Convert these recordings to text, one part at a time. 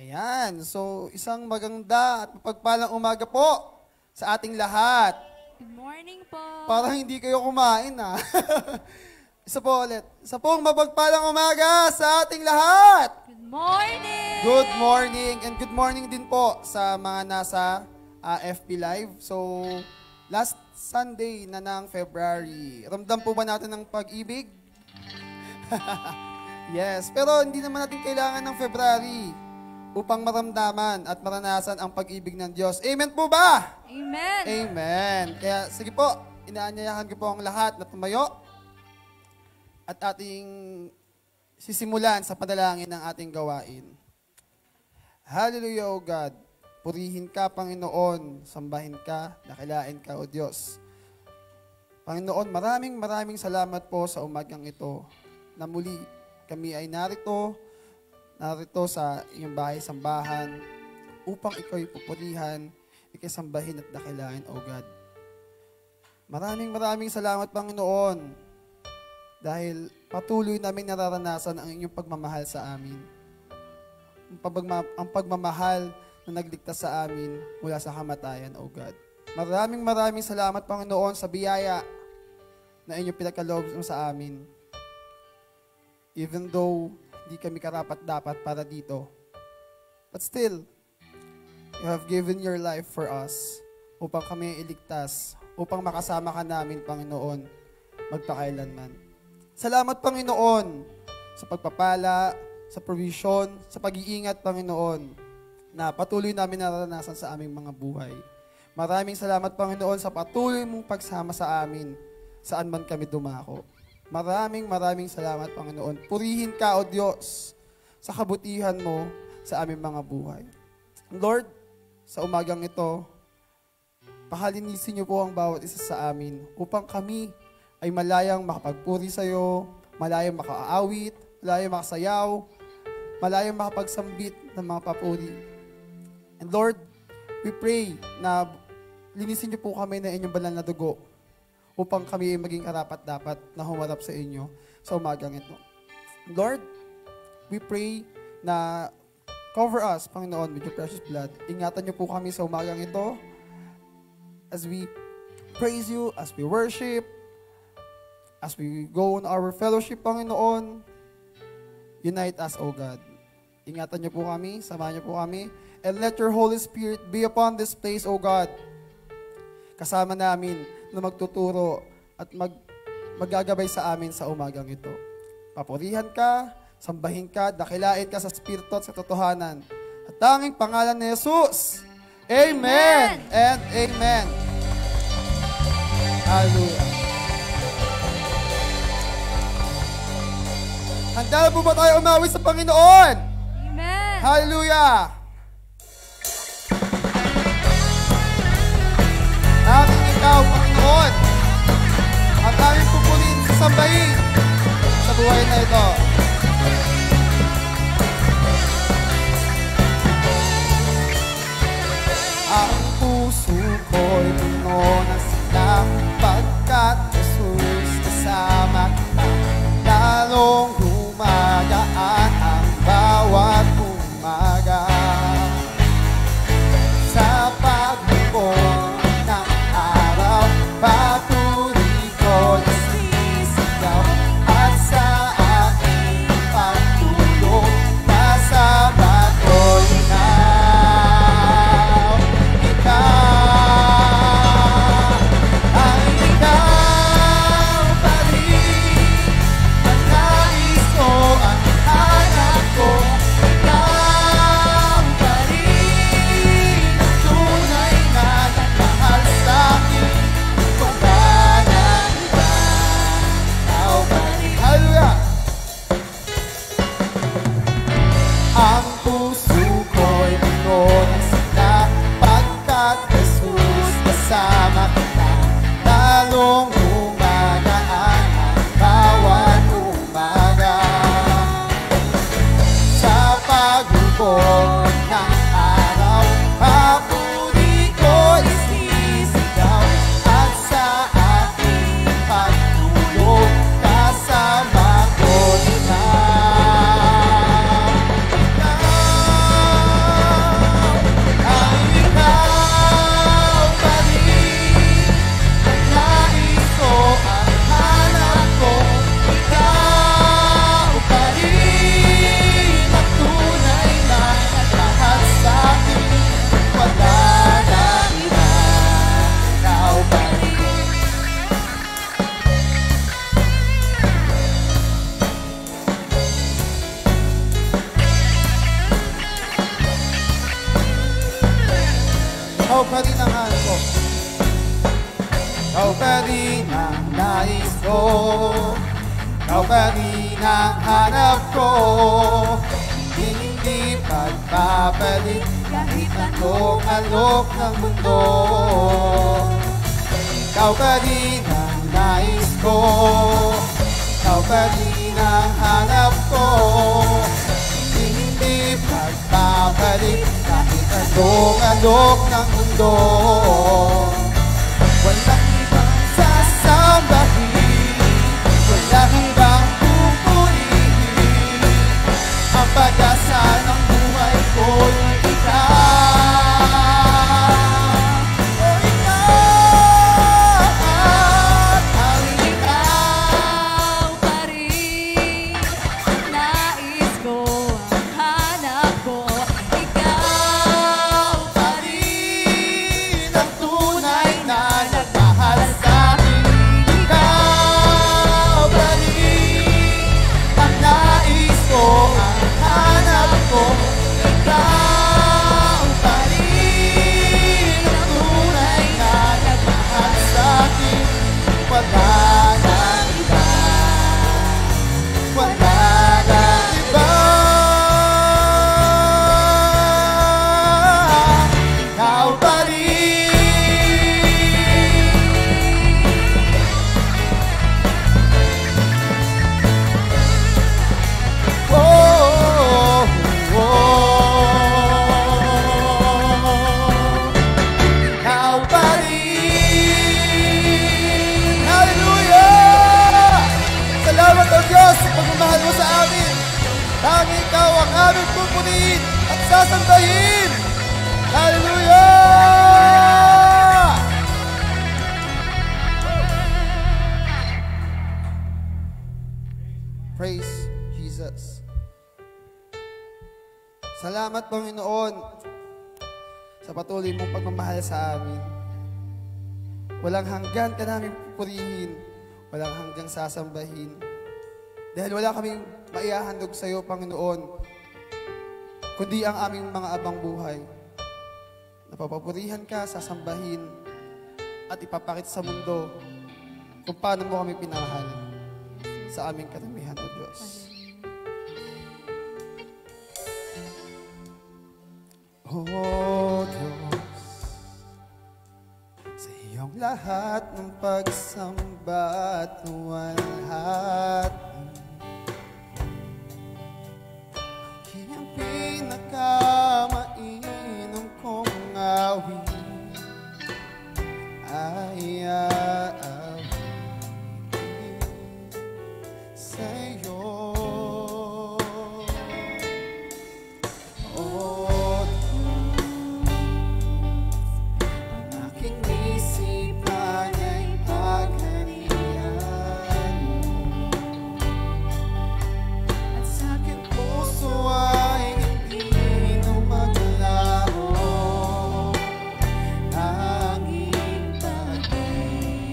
Ayan. So, isang maganda at mapagpalang umaga po sa ating lahat. Good morning po. Parang hindi kayo kumain, ha? Isa po ulit. Isa pong mapagpalang umaga sa ating lahat. Good morning. Good morning. And good morning din po sa mga nasa FB Live. So, last Sunday na ng February. Ramdam po ba natin ng pag-ibig? Yes. Pero hindi naman natin kailangan ng February upang maramdaman at maranasan ang pag-ibig ng Diyos. Amen po ba? Amen. Amen. Kaya sige po, inaanyayahan ko po ang lahat na tumayo at ating sisimulan sa panalangin ng ating gawain. Hallelujah, O God. Purihin ka, Panginoon. Sambahin ka, dakilain ka, O Diyos. Panginoon, maraming salamat po sa umagang ito na muli kami ay narito sa iyong bahay-sambahan upang ikaw pupurihan, ikisambahin at dakilain, O God. Maraming salamat, Panginoon, dahil patuloy namin nararanasan ang inyong pagmamahal sa amin. Ang pagmamahal na nagligtas sa amin mula sa kamatayan, O God. Maraming salamat, Panginoon, sa biyaya na inyong pinagkaloob sa amin. Even though hindi kami karapat-dapat para dito. But still, you have given your life for us upang kami iligtas, upang makasama ka namin, Panginoon, magpakailanman. Salamat, Panginoon, sa pagpapala, sa provision, sa pag-iingat, Panginoon, na patuloy namin naranasan sa aming mga buhay. Maraming salamat, Panginoon, sa patuloy mong pagsama sa amin, saan man kami dumako. Maraming salamat, Panginoon. Purihin ka, O Diyos, sa kabutihan mo sa aming mga buhay. Lord, sa umagang ito, pakalinisin niyo po ang bawat isa sa amin upang kami ay malayang makapagpuri sa iyo, malayang makaawit, malayang makasayaw, malayang makapagsambit ng mga papuri. And Lord, we pray na linisin niyo po kami ng inyong banal na dugo upang kami ay maging karapat-dapat na humarap sa inyo sa umagang ito. Lord, we pray na cover us, Panginoon, with your precious blood. Ingatan niyo po kami sa umagang ito as we praise you, as we worship, as we go on our fellowship, Panginoon. Unite us, O God. Ingatan niyo po kami, samahan niyo po kami, and let your Holy Spirit be upon this place, O God. Kasama namin na magtuturo at maggagabay sa amin sa umagang ito. Papurihan ka, sambahin ka, dakilain ka sa Espiritu at sa totohanan. At tanging pangalan ni Jesus. Amen and amen. Hallelujah. Handa na po ba tayo umawi sa Panginoon? Amen. Hallelujah. Aming ikaw, Panginoon, ang aming pupulin sa sambahin sa buhay na ito. Ang puso ko'y puno ng silang pagkat Jesus kasama kita. Lalong gumagaan ang bawat umaga sa pagbuko ng araw. Patuloy ko nasisigaw at sa akin rin ang nais ko, ikaw pa rin ang hanap ko. Hindi pagpapalit kahit anong alok ng mundo. Ikaw pa rin ang nais ko, ikaw pa rin ang hanap ko. Hindi pagpapalit kahit anong alok ng mundo. Walang ibang sasambahin, walang ibang pupurihin. Ang pag-asa ng buhay ko'y ikaw. O ikaw, ang Ikaw pa rin, nais ko, ang hanap ko. Ikaw pa rin ang tunay na nagmahal sa'kin. Ikaw pa rin ang nais ko, ang hanap ko. Ikaw pa rin ang tunay na nagmahal sa'kin. Wala nang iba, wala nang iba. Ikaw pa rin. Oh, oh, oh. Ikaw pa rin. Hallelujah! Salamat o Diyos sa pagmamahal mo sa amin. Tanging ikaw ang aming pupurihin at sasambahin. Hallelujah! Praise Jesus. Salamat, Panginoon, sa patuloy mong pagmamahal sa amin. Walang hanggan ka namin pupurihin, walang hanggang sasambahin. Dahil wala kaming maihahandog sa iyo, Panginoon, kundi ang aming mga abang buhay. Napapapurihan ka, sasambahin, at ipapakita sa mundo kung paano mo kami pinamahal sa aming karamihan, O Diyos. O Diyos, sa iyong lahat ng pagsamba at luwalhati, ang pinakamainam kong awit ay aawitin sa iyo. O aking isipan ay pagharian mo, at sa aking puso ay hindi na maglaho. Tanging pag-ibig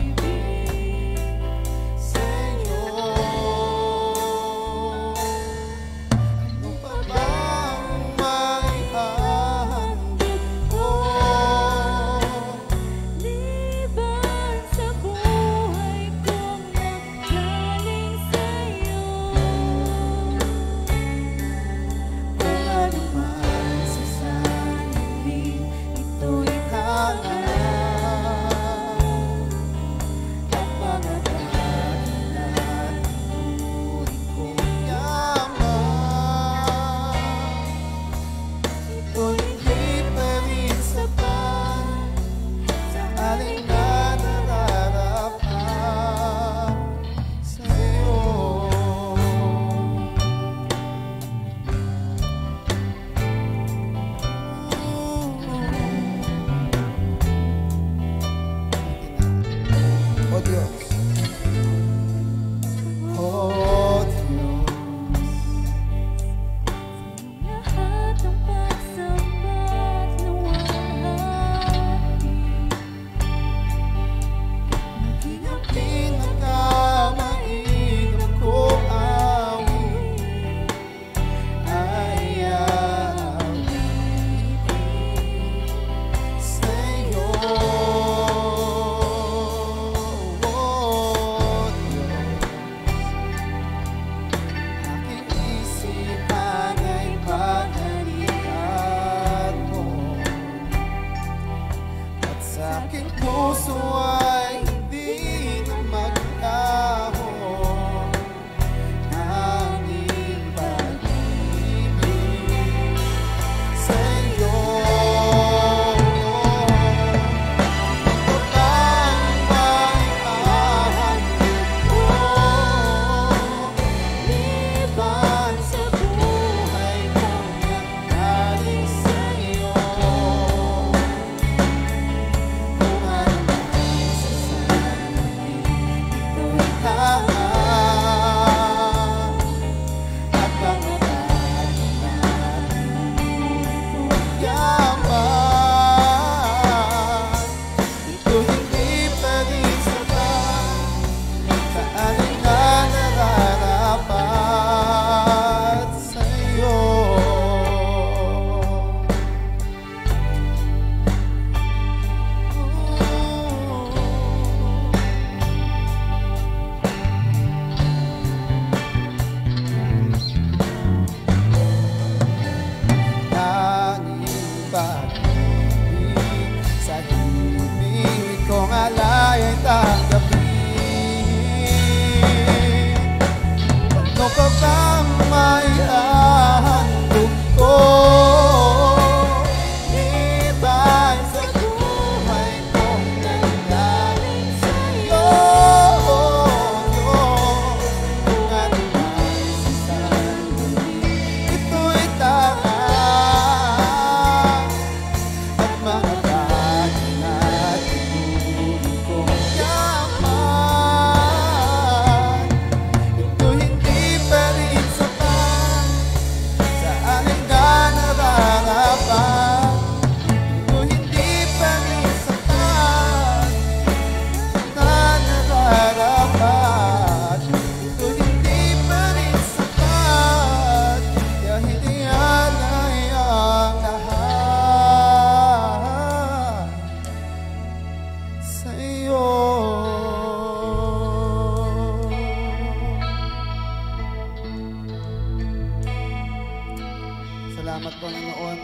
Panginoon,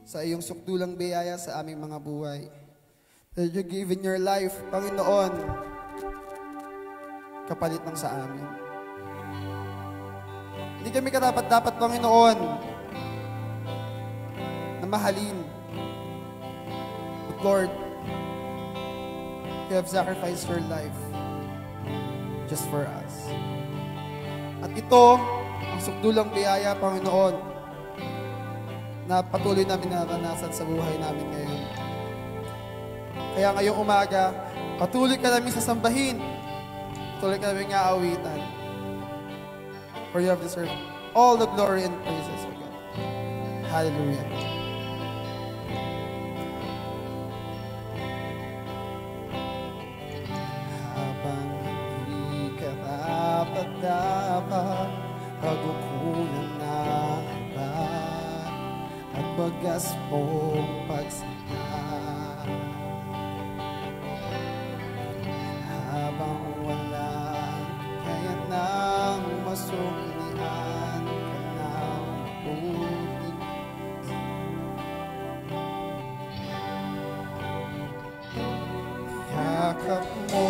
sa iyong sukdulang biyaya sa aming mga buhay. That you given your life, Panginoon, kapalit ng sa amin. Hindi kami karapat-dapat, Panginoon, na mahalin. But Lord, you have sacrificed your life just for us. At ito, ang sukdulang biyaya, Panginoon, na patuloy namin naranasan sa buhay namin ngayon. Kaya ngayong umaga, patuloy ka namin sasambahin. Patuloy ka namin aawitan. For you have deserved all the glory and praises, O God. Hallelujah. Habang hindi ka dapat pagkukunan na ba at bagas mong pagsika. Habang wala kaya nang masuklian ka ng mabuti. Yakap mo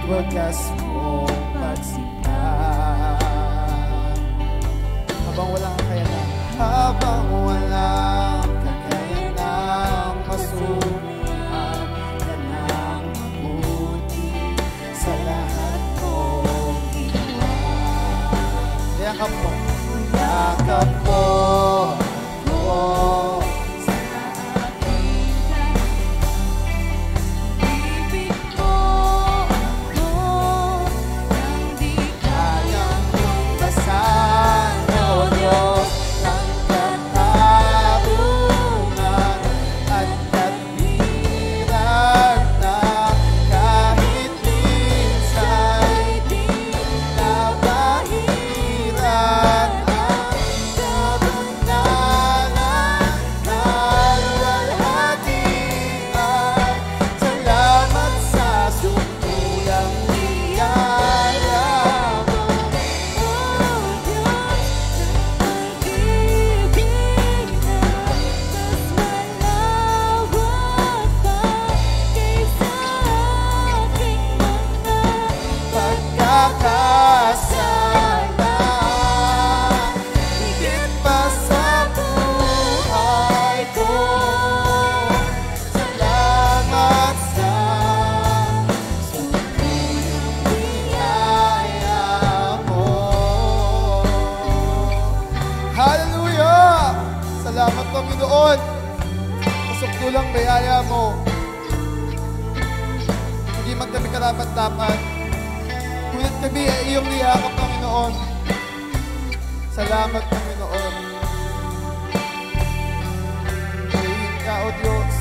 wagas mong pagsipan. Habang walang kakayanan, habang walang kakayanan, masulian ka ng mabuti sa lahat mong ginawa. Yakap mo, yakap mo, salamat Panginoon sa sukdulang biyaya mo. Hindi man kami karapat-dapat, ngunit kami ay iyong niyakap, Panginoon. Salamat, Panginoon. Purihin ka, O Diyos.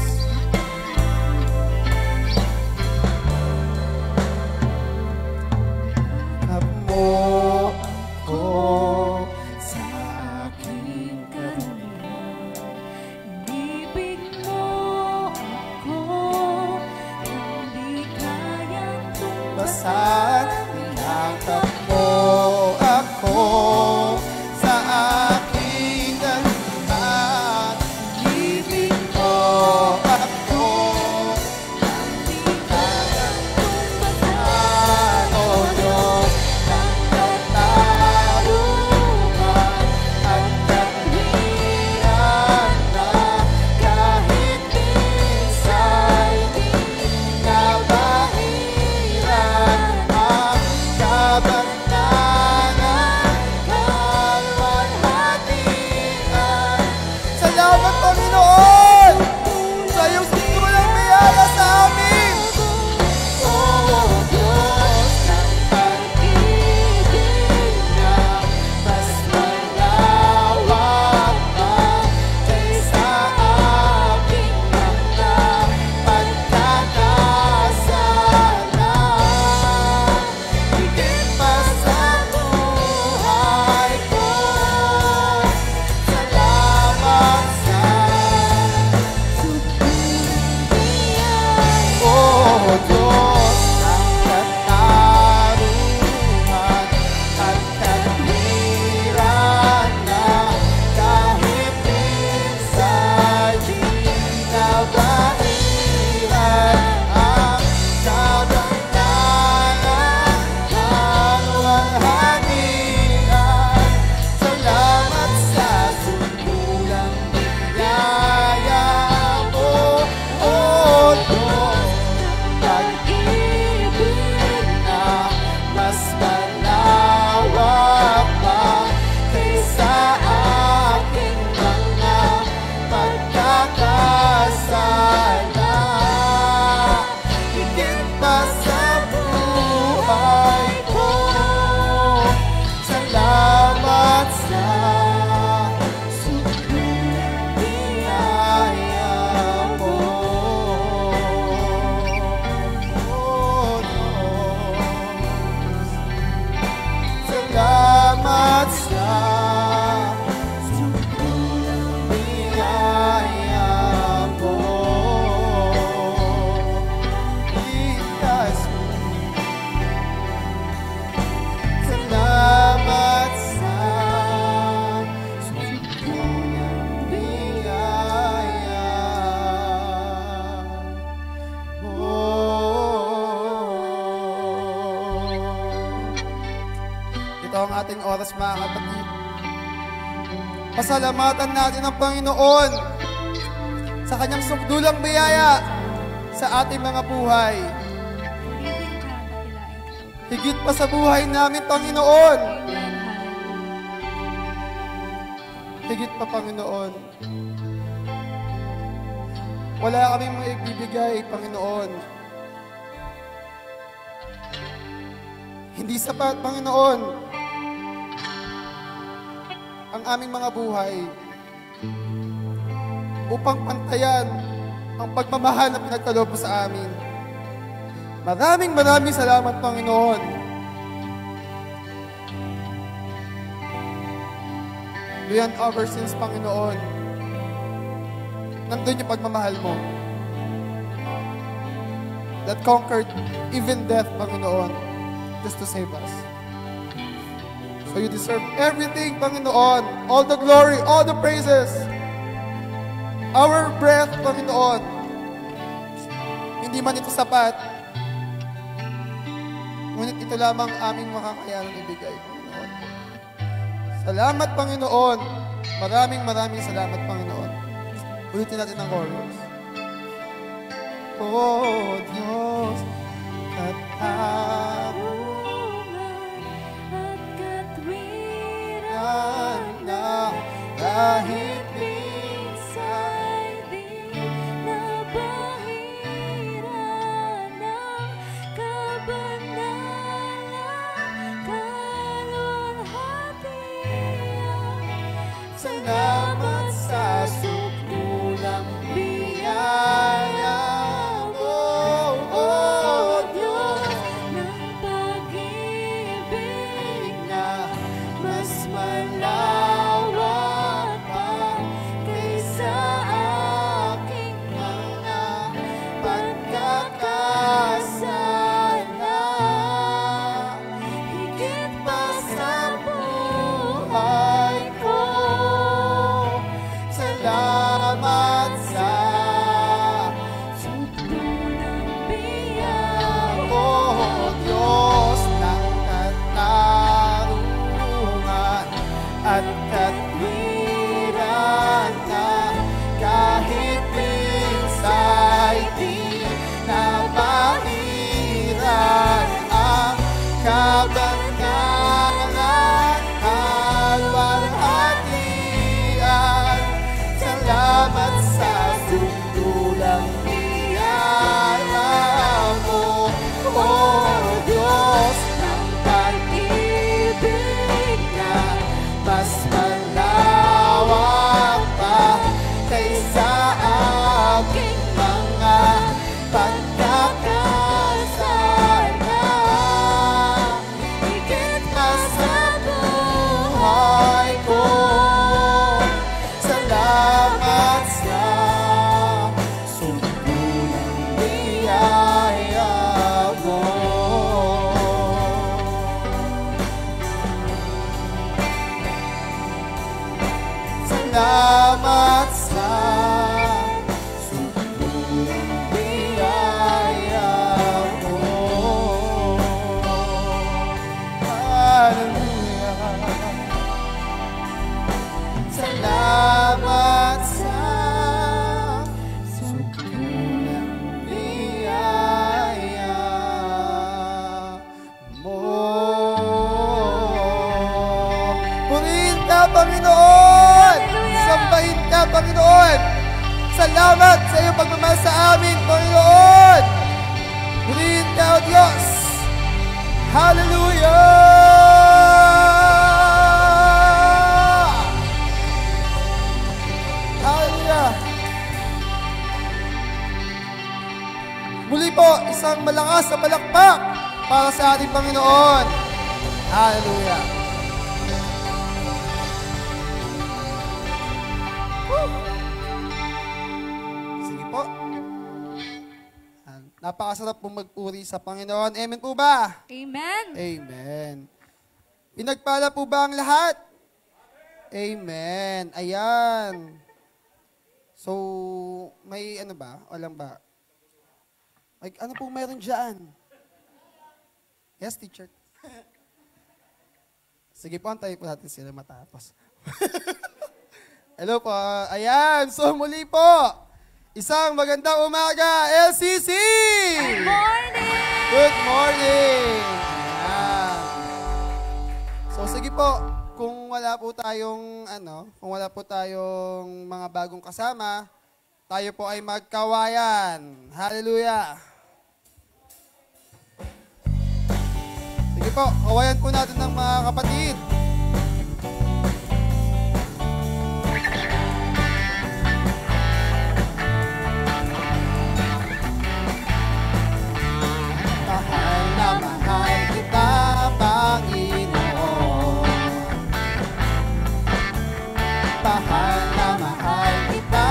Salamat sa sukulang biyaya mo. Ligtas mo. Salamat sa sukulang biyaya mo. Ito ang ating oras, mga kapatid. Pasalamatan natin ang Panginoon sa kanyang sukdulang biyaya sa ating mga buhay. Higit pa sa buhay namin, Panginoon. Higit pa, Panginoon. Wala kaming maibibigay, Panginoon. Hindi sapat, Panginoon, ang aming mga buhay upang pantayan ang pagmamahal na pinagkaloob mo sa amin. Maraming salamat, Panginoon. Beyond our sins, Panginoon, nandun yung pagmamahal mo that conquered even death, Panginoon, just to save us. So you deserve everything, Panginoon. All the glory, all the praises. Our breath, Panginoon. Hindi man ito sapat, ngunit ito lamang aming makakayanan ibigay, Panginoon. Salamat, Panginoon. Maraming salamat, Panginoon. Ulitin natin ang chorus. Oh, Diyos, na kahit minsa'y di nabahiran ng kabanalang kaluwalhatian. salamat sa sukdulang biyaya mo, oh Diyos, ng pag-ibig na mas malawak pa kaysa aking mga pagkakasala. higit pa sa Buhay ko, salamat sa sukdulang biyaya. oh Diyos ng katarungan at katwiran na kahit minsa'y di nabahiran ang kabanalan at walhatian. Salamat sa sukdulang biyaya mo, oh Diyos ng pag-ibig na mas malawak pa kaysa aking mga pagkakasala. Higit pa sa buhay ko, salamat sa sukdulang biyaya mo. Salamat sa sukdulang biyaya mo. Hallelujah. Salamat sa sukdulang biyaya mo. Purihin ka, Panginoon! Sambahin ka, Panginoon! Salamat sa iyong pagmamahal sa amin, Panginoon! Purihin ka, O Diyos! Hallelujah! Hallelujah! Muli po, isang malakas na palakpak para sa ating Panginoon. Hallelujah. Woo! Sige po. Napakasarap pong magpuri sa Panginoon. Amen po ba? Amen. Amen. Pinagpala po ba ang lahat? Amen. Ayan. So, may ano ba? Walang ba? Like, ano po meron dyan? Yes, teacher. Sige po, antayin po natin sila matapos. Hello po. Ayan. So, muli po. Isang magandang umaga, LCC! Good morning! Good morning! Ayan. So, sige po. Kung wala po tayong, kung wala po tayong mga bagong kasama, tayo po ay magkawayan. Hallelujah! Sige po, kawayan po natin ng mga kapatid. Mahal na mahal kita, Panginoon. Mahal na mahal kita,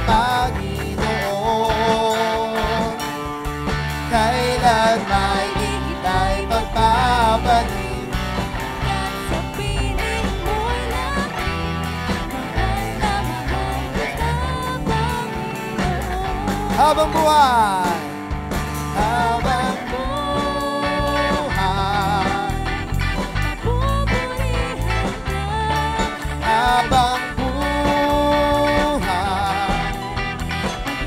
Panginoon. Kailan may di kita'y magpapalit. At sa piling mo'y langit, mahal na mahal kita, Panginoon. Habang buhay, habang buhay, Pupurihan ka, habang buhay,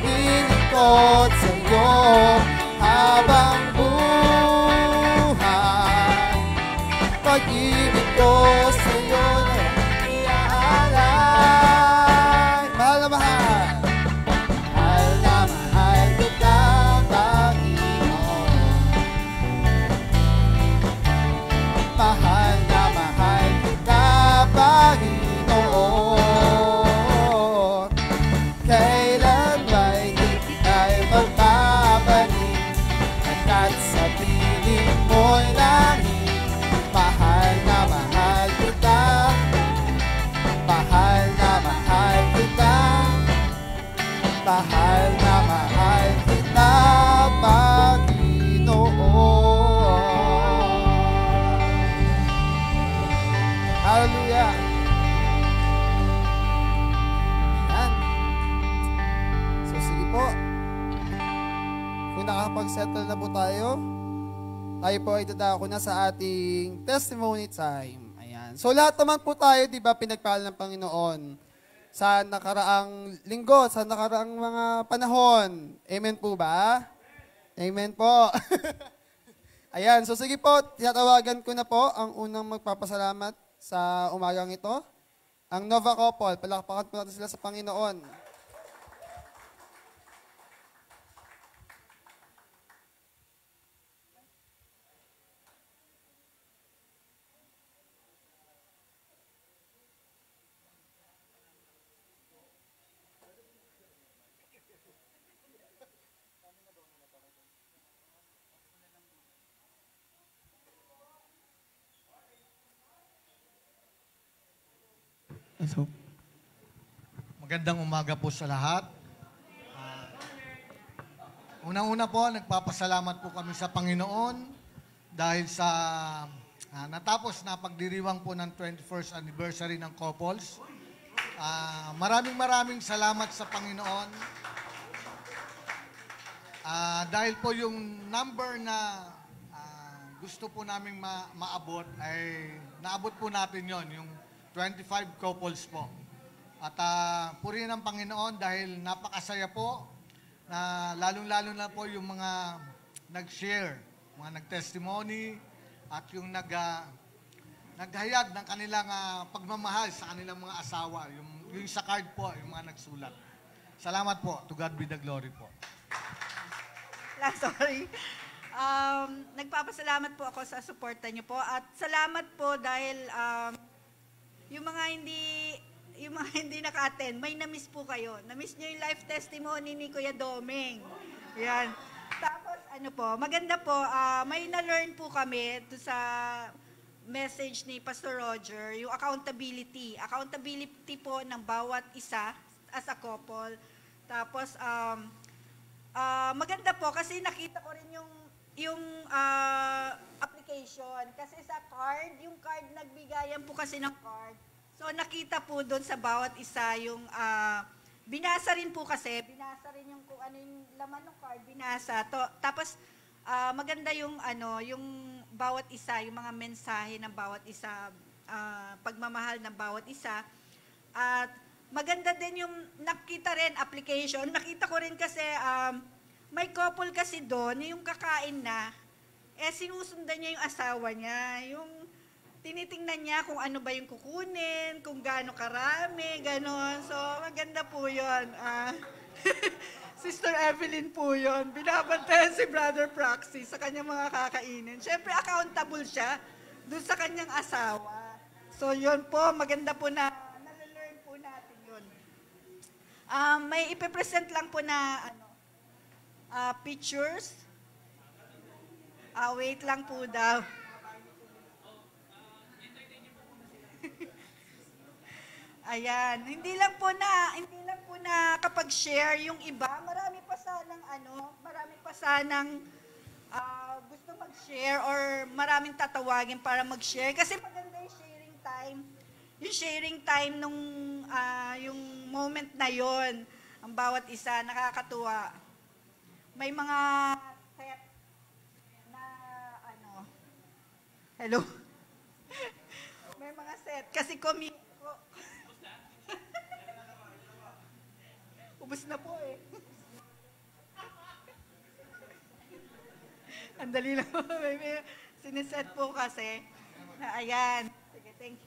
lilingkod sa'yo. Habang buhay, pag-ibig ko sa'yo na iaalay. Mahal na mahal. Mahal na mahal kita, Panginoon. Mahal na mahal kita, Panginoon. Kailan ba'y di kita'y magbabalik? At sa piling mo'y langit. Mahal na mahal kita. Mahal na mahal kita. Mahal na mahal kita, Panginoon. Hallelujah. Ayan. So, sige po. Kung nakapag-settle na po tayo po ay dadako na sa ating testimony time. Ayan. So, lahat naman po tayo, di ba, pinagpala ng Panginoon sa nakaraang linggo, sa nakaraang mga panahon. Amen po ba? Amen po. Ayan, so sige po, tiyatawagan ko na po ang unang magpapasalamat sa umagang ito. Ang Nova Couple, palakpakan po natin sila sa Panginoon. So, magandang umaga po sa lahat. Unang-una po, nagpapasalamat po kami sa Panginoon dahil sa natapos na pagdiriwang po ng 21st anniversary ng couples. Maraming salamat sa Panginoon. Dahil po yung number na gusto po namin maabot ay naabot po natin yon, yung 25 couples po. At purihin ang Panginoon dahil napakasaya po na lalong-lalo na po yung mga nag-share, mga nag-testimony at yung naghayag ng kanilang pagmamahal sa kanilang mga asawa. Yung sa card po, yung mga nagsulat. Salamat po. To God be the glory po. Sorry. Nagpapasalamat po ako sa suporta niyo po at salamat po dahil yung mga hindi naka-attend, may na-miss po kayo. Na-miss niyo yung life testimony ni Kuya Domeng. Yan. Tapos maganda po, may na-learn po kami sa message ni Pastor Roger, yung accountability. Accountability po ng bawat isa as a couple. Tapos, maganda po kasi nakita ko rin yung application. Kasi sa card, yung card, nagbigayan po kasi ng card. So, nakita po doon sa bawat isa yung, binasa rin po kasi, binasa rin yung kung ano yung laman ng card, binasa. Tapos, maganda yung, yung bawat isa, yung mga mensahe ng bawat isa, pagmamahal ng bawat isa. At maganda din yung nakita rin application. Nakita ko rin kasi, may couple kasi doon, yung kakain na, sinusundan niya yung asawa niya. Yung tinitingnan niya kung ano ba yung kukunin, kung gaano karami, gano'n. So, maganda po yun. Sister Evelyn po yun. Binabantayan si Brother Praxis sa kanyang mga kakainin. Siyempre, accountable siya doon sa kanyang asawa. So, yun po, maganda po na nalalearn po natin yun. May ipipresent lang po na, pictures. Wait lang po daw. Ayan, hindi lang po na kapag share yung iba, marami pa sanang gusto mag-share or maraming tatawagin para mag-share kasi maganda yung sharing time. Yung sharing time nung yung moment na yon, ang bawat isa nakakatuwa. May mga set na hello. May mga set kasi ubus na po eh. Ang dali lang. May siniset po kasi na ayan. Sige, thank you.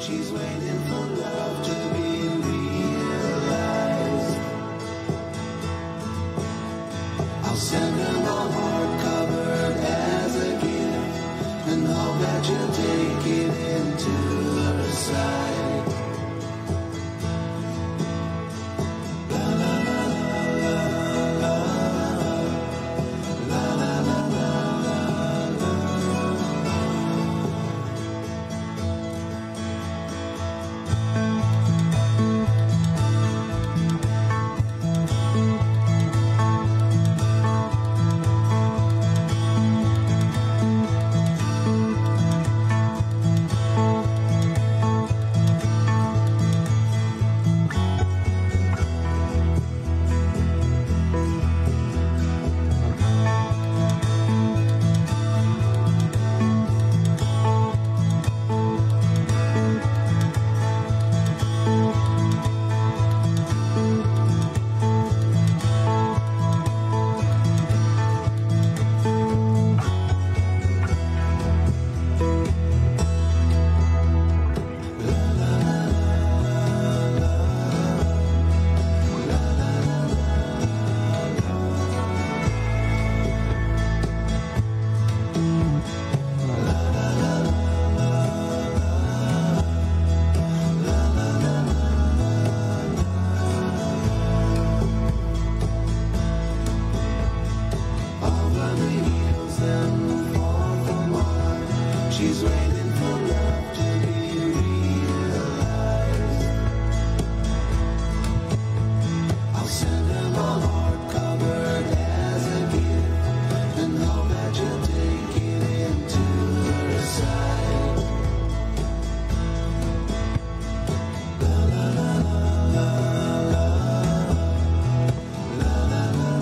She's waiting for love to be realized. I'll send her my heart covered as a gift, and hope that you'll take it into her side. La la la la la la la la la la. She's waiting for love to be realized. I'll send her my heart covered as a gift, and hope that you'll take it into her side. La la la la la la la la la la.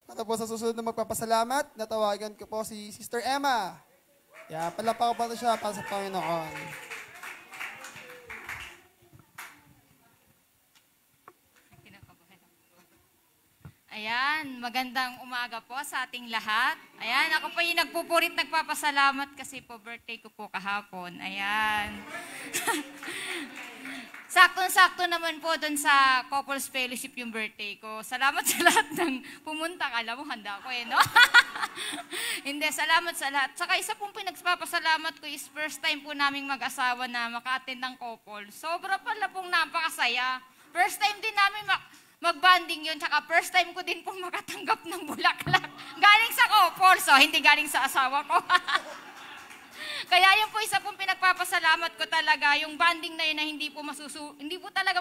Para po sa susunod na magpapasalamat, natawagan ko po si Sister Emma. Kaya palapak ko po siya para sa Panginoon. Ayan, magandang umaga po sa ating lahat. Ayan, ako po yung nagpupurit nagpapasalamat kasi po birthday ko po kahapon. Ayan. Saktong-sakto naman po dun sa Couples Fellowship yung birthday ko. Salamat sa lahat ng pumunta. Kala mo, handa ko no? Hindi, salamat sa lahat. Saka isa pong pinagpapasalamat ko is first time po naming mag-asawa na maka-attend ng couple. Sobra pala pong napakasaya. First time din namin mag-banding yun. Tsaka first time ko din pong makatanggap ng bulaklak. Galing sa couple, so hindi galing sa asawa ko. Kaya yun po isa pong pinagpapasalamat ko talaga, yung banding na yun na hindi po talaga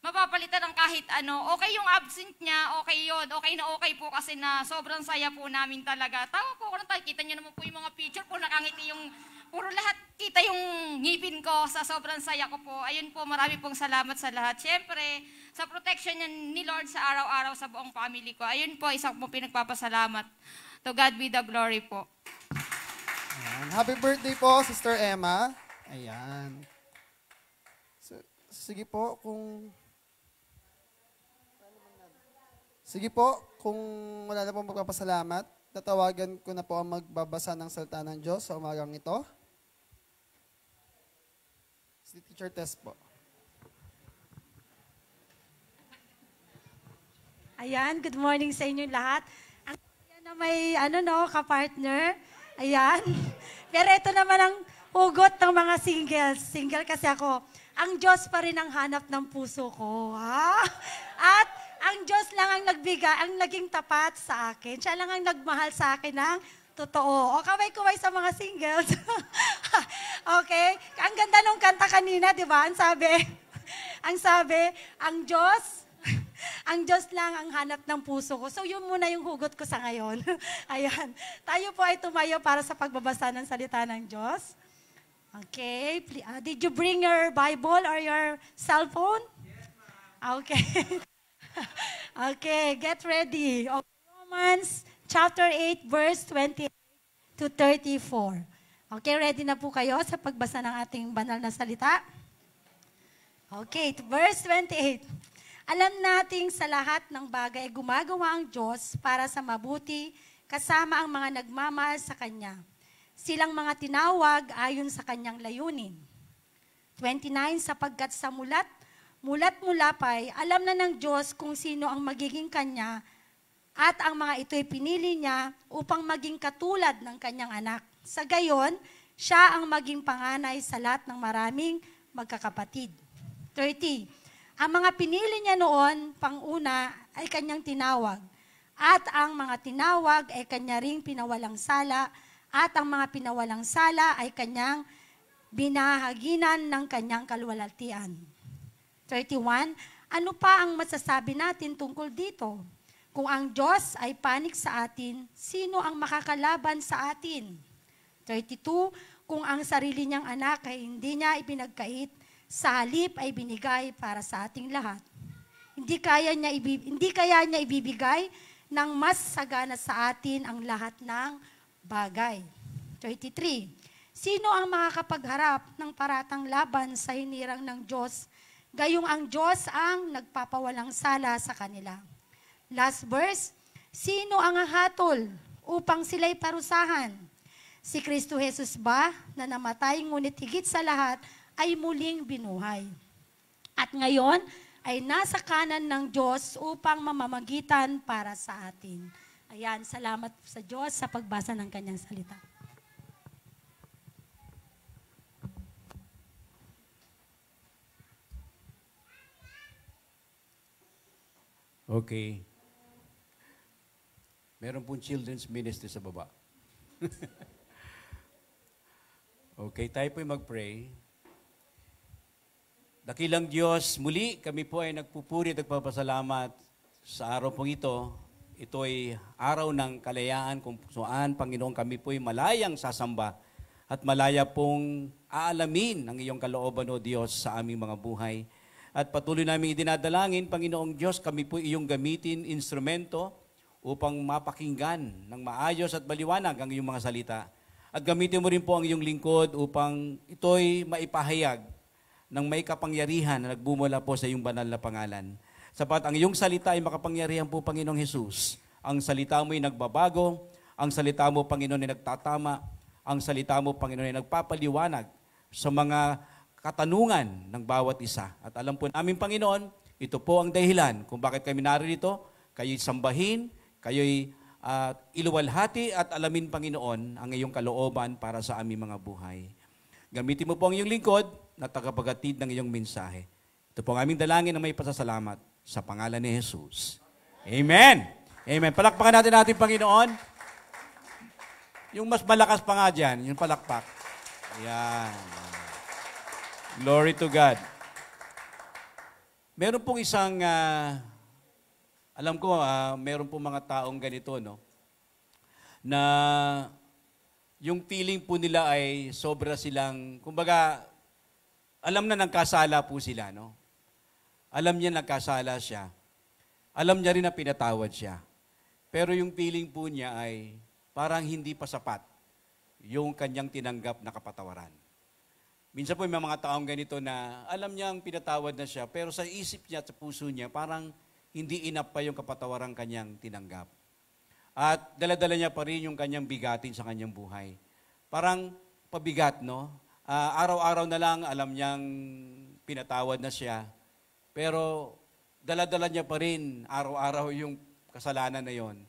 mapapalitan ng kahit ano. Okay yung absent niya, okay yun. Okay po kasi na sobrang saya po namin talaga. Tawa po ako nang kita niyo naman po yung mga picture po, nakangiti yung, puro lahat kita yung ngipin ko sa sobrang saya ko po. Ayun po, marami pong salamat sa lahat. Siyempre, sa protection ni Lord sa araw-araw sa buong family ko. Ayun po, isa pong pinagpapasalamat. To God be the glory po. Ayan. Happy birthday po, Sister Emma. Ayan. So, sige po, kung wala na pong magpapasalamat, tatawagan ko na po ang magbabasa ng salita ng Diyos sa umagang ito. Si Teacher Tess po. Ayan, good morning sa inyo lahat. Ang yan na may kapartner. Ayan. Pero ito naman ang hugot ng mga singles. Single kasi ako. Ang Diyos pa rin ang hanap ng puso ko. Ha? At ang Diyos lang ang ang naging tapat sa akin. Siya lang ang nagmahal sa akin ng totoo. O kaway-kaway sa mga singles. Okay? Ang ganda nung kanta kanina, di ba? Ang sabi, ang Diyos lang ang hanap ng puso ko. So, yun muna yung hugot ko sa ngayon. Ayan. Tayo po ay tumayo para sa pagbabasa ng salita ng Diyos. Okay. Did you bring your Bible or your cell phone? Yes, ma'am. Okay. Okay, get ready. Okay, Romans chapter 8, verse 28 to 34. Okay, ready na po kayo sa pagbasa ng ating banal na salita? Okay, verse 28. Alam nating sa lahat ng bagay gumagawa ang Diyos para sa mabuti kasama ang mga nagmamahal sa Kanya. Silang mga tinawag ayon sa Kanyang layunin. 29, sapagkat sa mulat-mula pa'y alam na ng Diyos kung sino ang magiging Kanya at ang mga ito'y pinili niya upang maging katulad ng Kanyang anak. Sa gayon, siya ang maging panganay sa lahat ng maraming magkakapatid. 30, ang mga pinili niya noon, pang-una, ay kanyang tinawag. At ang mga tinawag ay kanya ring pinawalang sala. At ang mga pinawalang sala ay kanyang binahaginan ng kanyang kaluwalhatian. 31, ano pa ang masasabi natin tungkol dito? Kung ang Diyos ay panik sa atin, sino ang makakalaban sa atin? 32, kung ang sarili niyang anak ay hindi niya ipinagkait, sa halip ay binigay para sa ating lahat. Hindi kaya niya ibibigay ng mas sagana sa atin ang lahat ng bagay. 33. Sino ang makakapagharap ng paratang laban sa hinirang ng Diyos, gayong ang Diyos ang nagpapawalang sala sa kanila? Last verse, sino ang hahatol upang sila'y parusahan? Si Kristo Jesus ba na namatay ngunit higit sa lahat ay muling binuhay. At ngayon ay nasa kanan ng Diyos upang mamamagitan para sa atin. Ayan, salamat sa Diyos sa pagbasa ng kanyang salita. Okay. Meron pong children's ministry sa baba. Okay, tayo po'y mag-pray. Dakilang Diyos, muli kami po ay nagpupuri at nagpapasalamat sa araw pong ito. Ito ay araw ng kalayaan kung saan, Panginoon, kami po ay malayang sasamba at malaya pong aalamin ang iyong kalooban, O Diyos, sa aming mga buhay. At patuloy namin idinadalangin, Panginoong Diyos, kami po iyong gamitin instrumento upang mapakinggan ng maayos at maliwanag ang iyong mga salita. At gamitin mo rin po ang iyong lingkod upang ito'y maipahayag ng may kapangyarihan na nagbumula po sa iyong banal na pangalan. Sapat ang iyong salita ay makapangyarihan po, Panginoong Hesus. Ang salita mo ay nagbabago, ang salita mo, Panginoon, ay nagtatama, ang salita mo, Panginoon, ay nagpapaliwanag sa mga katanungan ng bawat isa. At alam po namin, Panginoon, ito po ang dahilan kung bakit kami narito, kayo'y sambahin, kayo'y iluwalhati at alamin, Panginoon, ang iyong kalooban para sa aming mga buhay. Gamitin mo po ang iyong lingkod na tagapaghatid ng iyong mensahe. Ito po ang aming dalangin na may pasasalamat sa pangalan ni Jesus. Amen! Amen. Palakpakan natin ating Panginoon. Yung mas malakas pa nga dyan, yung palakpak. Ayan. Glory to God. Meron pong isang, alam ko, meron pong mga taong ganito, no? Na yung feeling po nila ay sobra silang, kumbaga, alam na nagkasala po sila, no? Alam niya nagkasala siya. Alam niya rin na pinatawad siya. Pero yung feeling po niya ay parang hindi pa sapat yung kanyang tinanggap na kapatawaran. Minsan po may mga taong ganito na alam niyang pinatawad na siya, pero sa isip niya at sa puso niya, parang hindi enough pa yung kapatawaran kanyang tinanggap. At dala-dala niya pa rin yung kanyang bigatin sa kanyang buhay. Parang pabigat, no? Araw-araw na lang alam niyang pinatawad na siya, pero dala-dala niya pa rin araw-araw yung kasalanan na yon.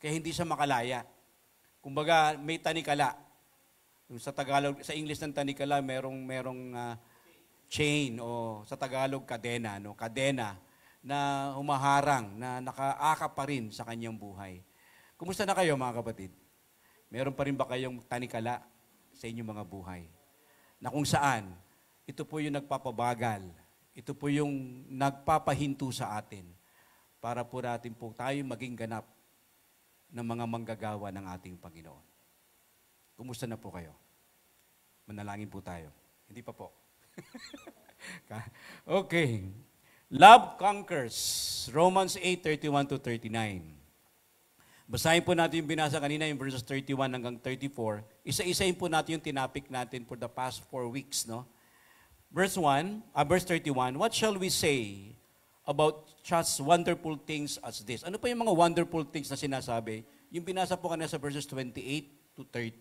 Kaya hindi siya makalaya. Kumbaga, may tanikala. Sa Tagalog, sa English ng tanikala, merong chain o sa Tagalog kadena, no? Kadena na humaharang, na nakaakap pa rin sa kanyang buhay. Kumusta na kayo, mga kapatid? Meron pa rin ba kayong tanikala sa inyong mga buhay? Na kung saan, ito po yung nagpapabagal, ito po yung nagpapahinto sa atin para po natin po tayo maging ganap ng mga manggagawa ng ating Panginoon. Kumusta na po kayo? Manalangin po tayo. Hindi pa po. Okay. Love conquers. Romans 8:31-39. Basahin po natin yung binasa kanina, yung verses 31 hanggang 34. Isa-isahin po natin yung tinapik natin for the past 4 weeks, no? Verse 31, what shall we say about such wonderful things as this? Ano pa yung mga wonderful things na sinasabi? Yung binasa po kanina sa verses 28-30,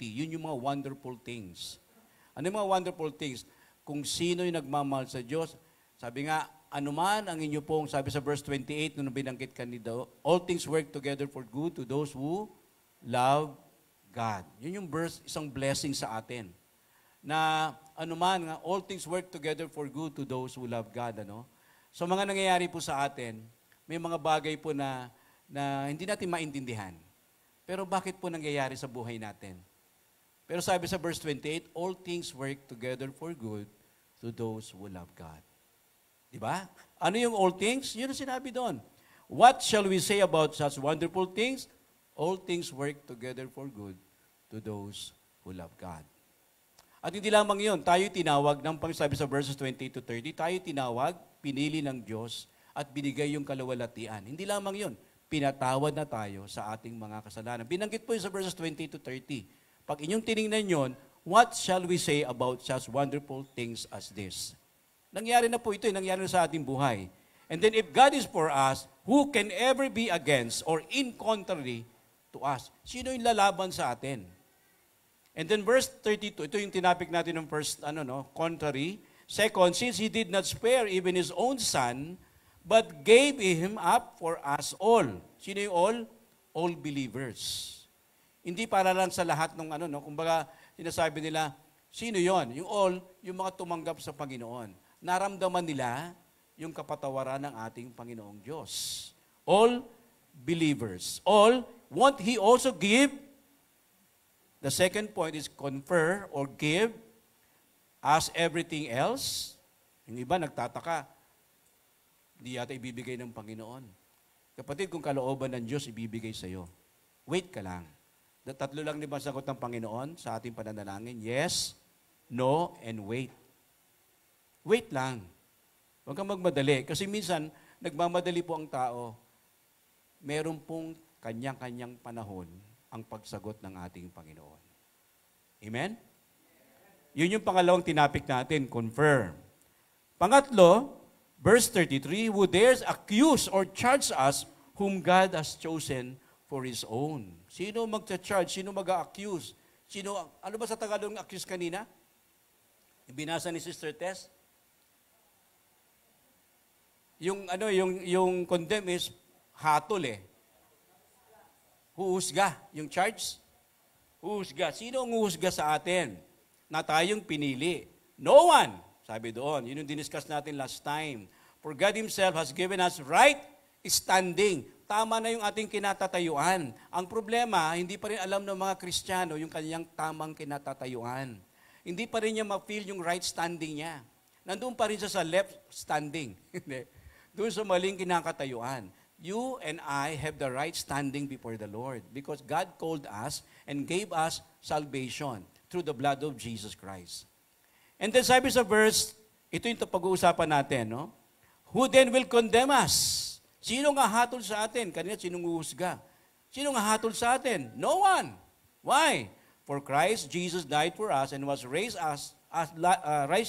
yun yung mga wonderful things. Ano yung mga wonderful things? Kung sino yung nagmamahal sa Diyos, sabi nga, anuman ang inyo pong, sabi sa verse 28, nung binanggit kanina, all things work together for good to those who love God. Yun yung verse, isang blessing sa atin. Na anuman, all things work together for good to those who love God. Ano? So mga nangyayari po sa atin, may mga bagay po na hindi natin maintindihan. Pero bakit po nangyayari sa buhay natin? Pero sabi sa verse 28, all things work together for good to those who love God. Diba? Ano yung all things? Yun ang sinabi doon. What shall we say about such wonderful things? All things work together for good to those who love God. At hindi lamang yun, tayo tinawag, sabi sa verses 28-30, tayo tinawag, pinili ng Diyos, at binigay yung kalawalatian. Hindi lamang yun, pinatawad na tayo sa ating mga kasalanan. Binanggit po yun sa verses 20-30. Pag inyong tinignan yun, what shall we say about such wonderful things as this? Nangyari na po ito, nangyari na sa ating buhay. And then if God is for us, who can ever be against or in contrary to us? Sino yung lalaban sa atin? And then verse 32, ito yung tinapik natin ng first, contrary. Second, since He did not spare even His own Son, but gave Him up for us all. Sino yung all? All believers. Hindi para lang sa lahat ng kumbaga sinasabi nila, sino yon? Yung all, yung mga tumanggap sa Panginoon. Naramdaman nila yung kapatawaran ng ating Panginoong Diyos. All believers. All, won't He also give? The second point is confer or give as everything else. Yung iba nagtataka, hindi yata ibibigay ng Panginoon. Kapatid, kung kalooban ng Diyos, ibibigay sa iyo. Wait ka lang. Tatlo lang di ba sagot ng Panginoon sa ating pananalangin? Yes, no, and wait. Wait lang. Huwag kang magmadali. Kasi minsan, nagmamadali po ang tao. Meron pong kanyang-kanyang panahon ang pagsagot ng ating Panginoon. Amen? Yun yung pangalawang tinapik natin, confirm. Pangatlo, verse 33, who dares accuse or charge us whom God has chosen for His own. Sino magcha-charge? Sino mag-accuse? Ano ba sa Tagalog ng accuse kanina? Binasa ni Sister Tess? Yung condemn is hatol eh. Huhusga. Yung charge? Huhusga. Sino ang huhusga sa atin? Na tayong pinili. No one. Sabi doon. Yun yung diniscuss natin last time. For God Himself has given us right standing. Tama na yung ating kinatatayuan. Ang problema, hindi pa rin alam ng mga Kristiyano yung kanyang tamang kinatatayuan. Hindi pa rin niya ma-feel yung right standing niya. Nandun pa rin siya sa left standing. Doon sa maling kinakatayuan. You and I have the right standing before the Lord because God called us and gave us salvation through the blood of Jesus Christ. And then sabi sa verse, ito yung pag-uusapan natin, no? Who then will condemn us? Sino nga hatol sa atin? Kanina, sinong uhusga? Sino nga hatol sa atin? No one. Why? For Christ Jesus died for us and was raised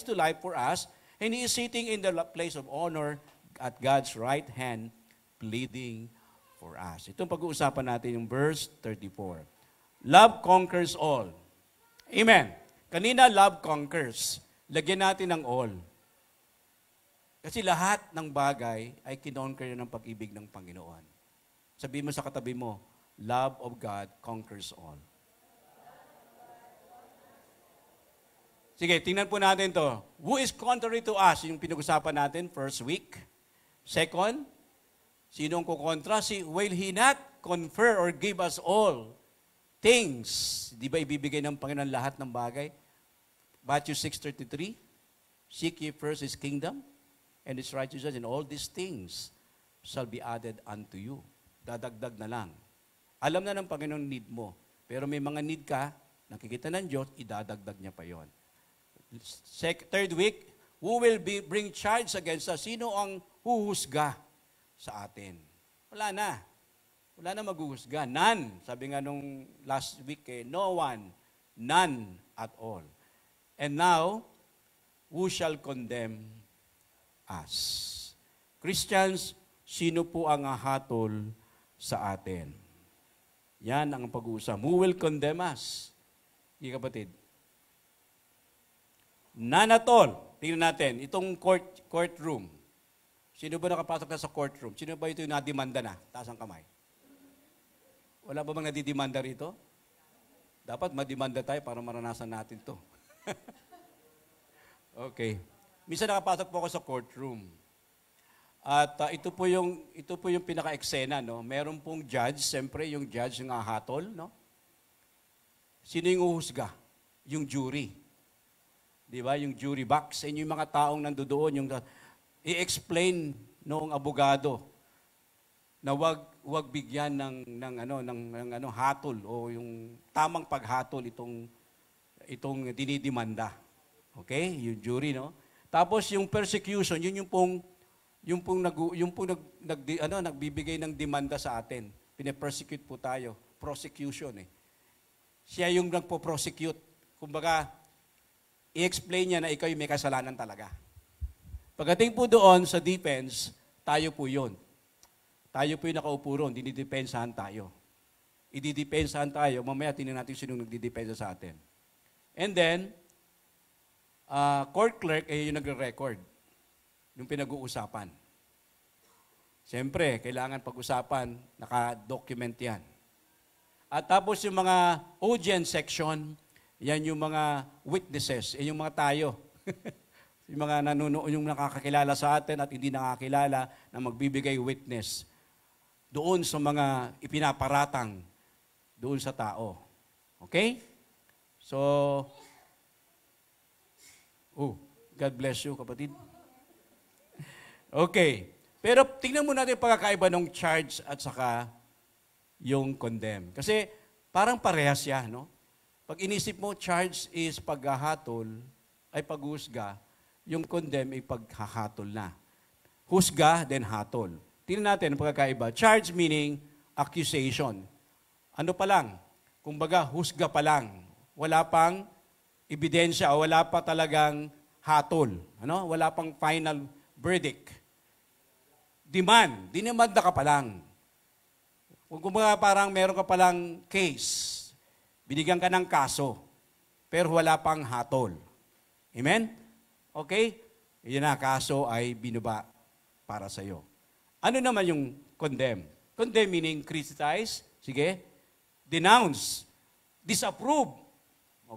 to life for us, and He is sitting in the place of honor at God's right hand, pleading for us. Itong pag-uusapan natin yung verse 34. Love conquers all. Amen. Kanina, love conquers. Lagyan natin ng all. Kasi lahat ng bagay ay kinonquer ng pag-ibig ng Panginoon. Sabihin mo sa katabi mo, love of God conquers all. Sige, tingnan po natin to. Who is contrary to us? Yung pinag-usapan natin first week. Second, sinong kukontra? Will He not confer or give us all things? Di ba ibibigay ng Panginoon lahat ng bagay? Matthew 6:33, seek ye first His kingdom and His righteousness, and all these things shall be added unto you. Dadagdag na lang. Alam na ng Panginoon need mo. Pero may mga need ka, nakikita ng Diyos, idadagdag niya pa yon. Third week, who will bring charge against us? Sino ang huhusga sa atin? Wala na. Wala na maghuhusga. None. Sabi nga nung last week, no one. None at all. And now, who shall condemn us? Christians, sino po ang hahatol sa atin? Yan ang pag-uusap. Who will condemn us? Hindi kapatid. None at all. Tingnan natin, itong courtroom. Sino ba nakapasok na sa courtroom? Sino ba ito yung nadimanda na? Taas ang kamay. Wala ba bang nadidimanda rito? Dapat madimanda tayo para maranasan natin to. Okay. Minsan nakapasok po ako sa courtroom. At ito po yung pinaka-eksena, no? Meron pong judge, siyempre yung judge ng hatol, no? Sino yung uhusga? Yung jury. Di ba? Yung jury box. Yung mga taong nandoon, yung i-explain noong abogado na wag bigyan ng hatol o yung tamang paghatol itong dinidimanda. Okay? Yung jury, no? Tapos yung persecution, yung pong nagbibigay ng demanda sa atin. Pine-persecute po tayo. Prosecution eh. Siya yung nagpo-prosecute. Kumbaga, i-explain niya na ikaw yung may kasalanan talaga. Pagdating po doon sa defense, tayo po yun. Tayo po yung nakaupo roon, dinidepensahan tayo. Ididepensahan tayo, mamaya tingnan natin sino nagdidepensa sa atin. And then, court clerk ay yung nagre-record. Yung pinag-uusapan. Siyempre, kailangan pag-usapan, naka-document yan. At tapos yung mga audience section, yan yung mga witnesses, yung mga tayo. Yung mga yung nakakakilala sa atin at hindi nakakilala na magbibigay witness doon sa mga ipinaparatang doon sa tao. Okay? So, God bless you, kapatid. Okay. Pero tingnan mo natin yung pagkakaiba ng charge at saka yung condemn. Kasi parang parehas siya, no? Pag inisip mo, charge is paghahatol, ay paghusga, yung condemn ay paghahatol na. Husga, then hatol. Tingnan natin ang pagkakaiba. Charge meaning accusation. Ano pa lang? Kumbaga, husga pa lang. Wala pang ebidensya o wala pa talagang hatol. Ano? Wala pang final verdict. Dinemand na ka pa lang. Kung kumbaga parang meron ka palang case, binigyan ka ng kaso, pero wala pang hatol. Amen? Okay? Yun na, kaso ay binuba para sa iyo. Ano naman yung condemn? Condemn meaning criticize, sige, denounce, disapprove.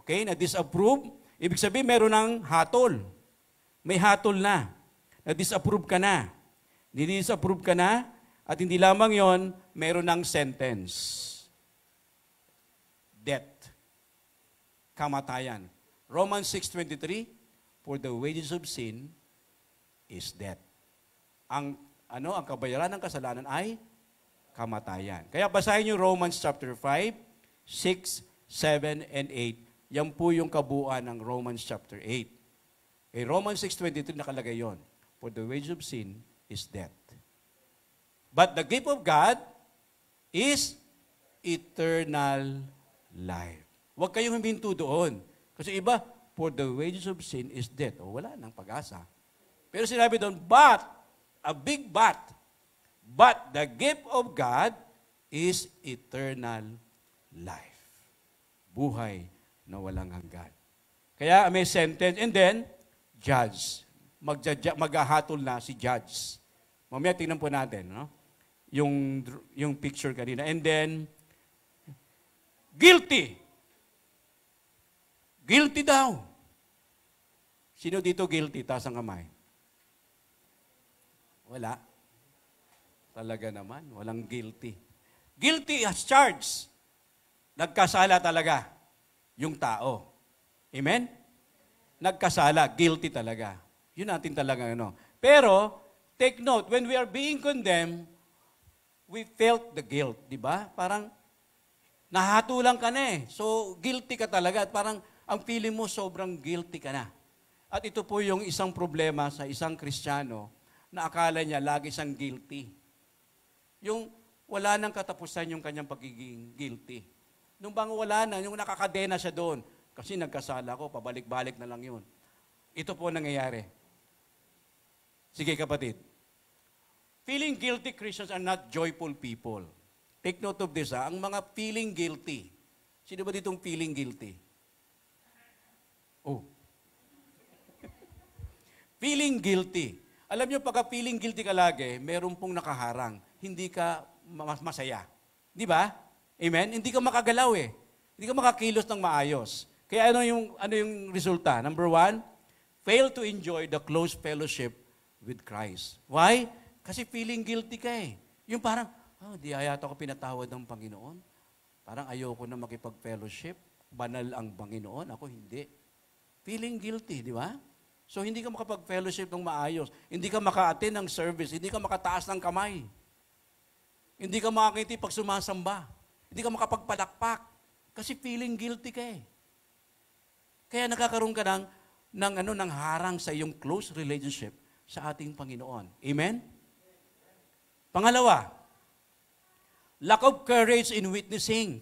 Okay, na-disapprove, ibig sabihin meron ng hatol. May hatol na. Na-disapprove ka na. Ni-disapprove ka na, at hindi lamang yon, meron ng sentence. Death. Kamatayan. Romans 6:23, for the wages of sin is death. Ang kabayaran ng kasalanan ay kamatayan. Kaya basahin niyo Romans chapter 5, 6, 7, and 8. Yan po yung kabuuan ng Romans chapter 8. Kay Romans 6:23 nakalagay yon. For the wages of sin is death. But the gift of God is eternal life. Huwag kayong huminto doon. Kasi iba, for the wages of sin is death. O wala nang pag-asa. Pero sinabi doon, but, a big but the gift of God is eternal life. Buhay na walang hanggan. Kaya may sentence, and then, judge. Maghahatol na si judge. Mamaya tingnan po natin, no? Yung picture kanina. And then, guilty. Guilty daw. Sino dito guilty? Taas ang kamay. Wala. Talaga naman, walang guilty. Guilty as charged. Nagkasala talaga yung tao. Amen? Nagkasala, guilty talaga. Yun natin talaga ano. Pero, take note, when we are being condemned, we felt the guilt, di ba? Parang, nahatulan ka na eh. So, guilty ka talaga. At parang, ang feeling mo, sobrang guilty ka na. At ito po yung isang problema sa isang Kristiyano na akala niya lagi siyang guilty. Yung wala nang katapusan yung kanyang pagiging guilty. Nung bang wala na, yung nakakadena siya doon. Kasi nagkasala ko, pabalik-balik na lang yun. Ito po nangyayari. Sige kapatid. Feeling guilty Christians are not joyful people. Take note of this ha. Ang mga feeling guilty. Sino ba ditong feeling guilty? Oh. Feeling guilty. Alam niyo, pagka feeling guilty ka lagi, meron pong nakaharang. Hindi ka masaya. Di ba? Amen? Hindi ka makagalaw eh. Hindi ka makakilos ng maayos. Kaya ano yung resulta? Number 1, fail to enjoy the close fellowship with Christ. Why? Kasi feeling guilty ka eh. Yung parang, di ayata ako pinatawad ng Panginoon. Parang ayoko na makipag-fellowship. Banal ang Panginoon. Ako hindi. Feeling guilty, di ba? So hindi ka makapag-fellowship ng maayos. Hindi ka maka-attend ng service. Hindi ka makataas ng kamay. Hindi ka makakiti pag sumasamba. Hindi ka makapagpalakpak. Kasi feeling guilty ka eh. Kaya nakakaroon ka ng harang sa iyong close relationship sa ating Panginoon. Amen? Pangalawa, lack of courage in witnessing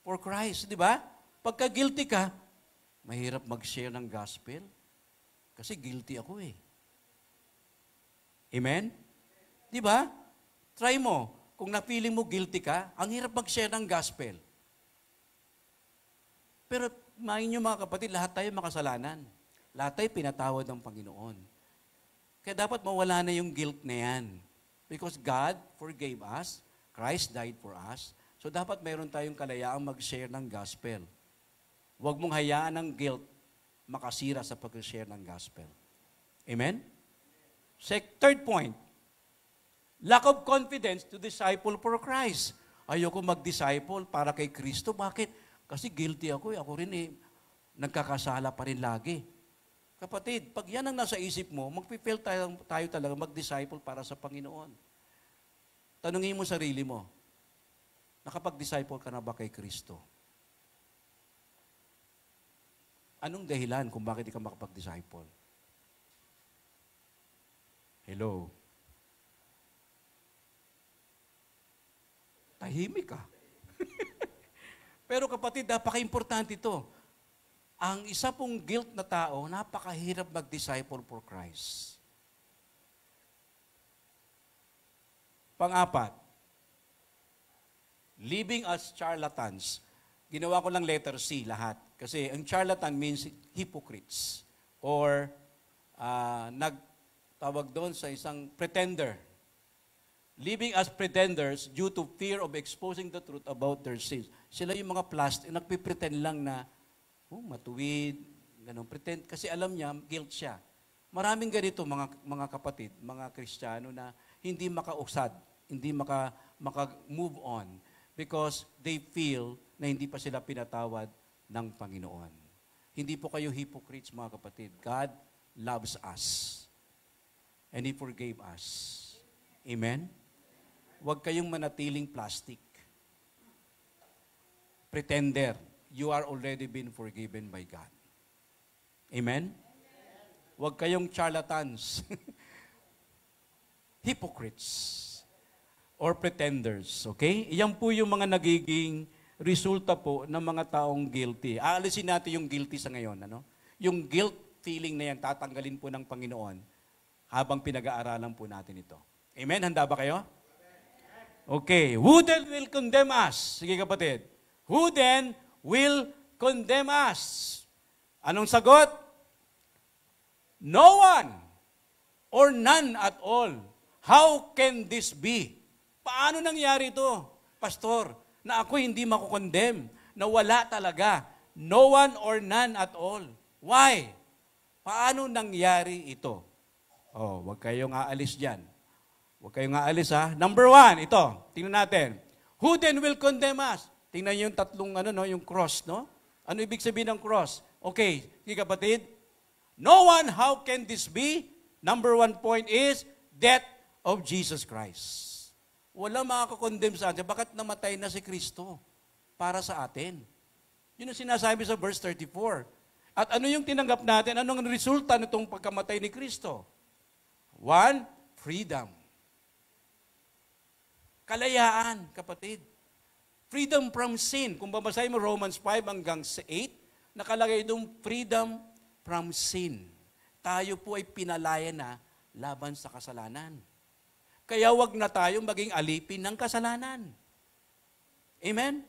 for Christ. Di ba? Pagka guilty ka, mahirap mag-share ng gospel. Kasi guilty ako eh. Amen? Di ba? Try mo. Kung na-feeling mo guilty ka, ang hirap mag-share ng gospel. Pero main nyo mga kapatid, lahat tayo makasalanan. Lahat tayo pinatawad ng Panginoon. Kaya dapat mawala na yung guilt na yan. Because God forgave us, Christ died for us, so dapat mayroon tayong kalayaang mag-share ng gospel. Huwag mong hayaan ng guilt makasira sa pag-share ng gospel. Amen? Third point, lack of confidence to disciple for Christ. Ayoko mag-disciple para kay Kristo. Bakit? Kasi guilty ako eh. Ako rin eh, nagkakasala pa rin lagi. Kapatid, pag yan ang nasa isip mo, mag-fail tayo talaga mag-disciple para sa Panginoon. Tanungin mo sarili mo, nakapag-disciple ka na ba kay Kristo? Anong dahilan kung bakit di ka makapag-disciple? Hello? tahimik ka. Pero kapatid, napaka-importante ito. Ang isa pong guilt na tao, napakahirap mag-disciple for Christ. Pang-apat, living as charlatans. Ginawa ko lang letter C lahat. Kasi ang charlatan means hypocrites. Or nagtawag doon sa isang pretender. Living as pretenders due to fear of exposing the truth about their sins. Sila yung mga nagpipretend lang na, matuwid, ganun, pretend. Kasi alam niya, guilt siya. Maraming ganito mga kapatid, mga Kristiyano na hindi makausad, hindi maka-move on because they feel na hindi pa sila pinatawad ng Panginoon. Hindi po kayo hypocrites, mga kapatid. God loves us. And He forgave us. Amen? Huwag kayong manatiling plastic. Pretender. You are already been forgiven by God. Amen? Huwag kayong charlatans. Hypocrites. Or pretenders. Okay? Iyan po yung mga nagiging resulta po ng mga taong guilty. Aalisin natin yung guilty sa ngayon. Ano? Yung guilt feeling na yan, tatanggalin po ng Panginoon habang pinag-aaralan po natin ito. Amen? Handa ba kayo? Okay. Who then will condemn us? Sige kapatid. Who then will condemn us? Anong sagot? No one or none at all. How can this be? Paano nangyari ito, Pastor? Na ako hindi makukondem, na wala talaga. No one or none at all. Why? Paano nangyari ito? Huwag kayong aalis dyan. Huwag kayong aalis ha. Number 1, ito. Tingnan natin. Who then will condemn us? Tingnan niyo yung tatlong yung cross, no? Ano ibig sabihin ng cross? Okay, kapatid. No one, how can this be? Number 1 point is, death of Jesus Christ. Wala makakakondem sa atin. Bakit namatay na si Kristo para sa atin? Yun ang sinasabi sa verse 34. At ano yung tinanggap natin? Anong resulta nitong pagkamatay ni Kristo? 1, freedom. Kalayaan, kapatid. Freedom from sin. Kung babasahin mo Romans 5 hanggang 8, nakalagay doon freedom from sin. Tayo po ay pinalaya na laban sa kasalanan. Kaya wag na tayong maging alipin ng kasalanan. Amen?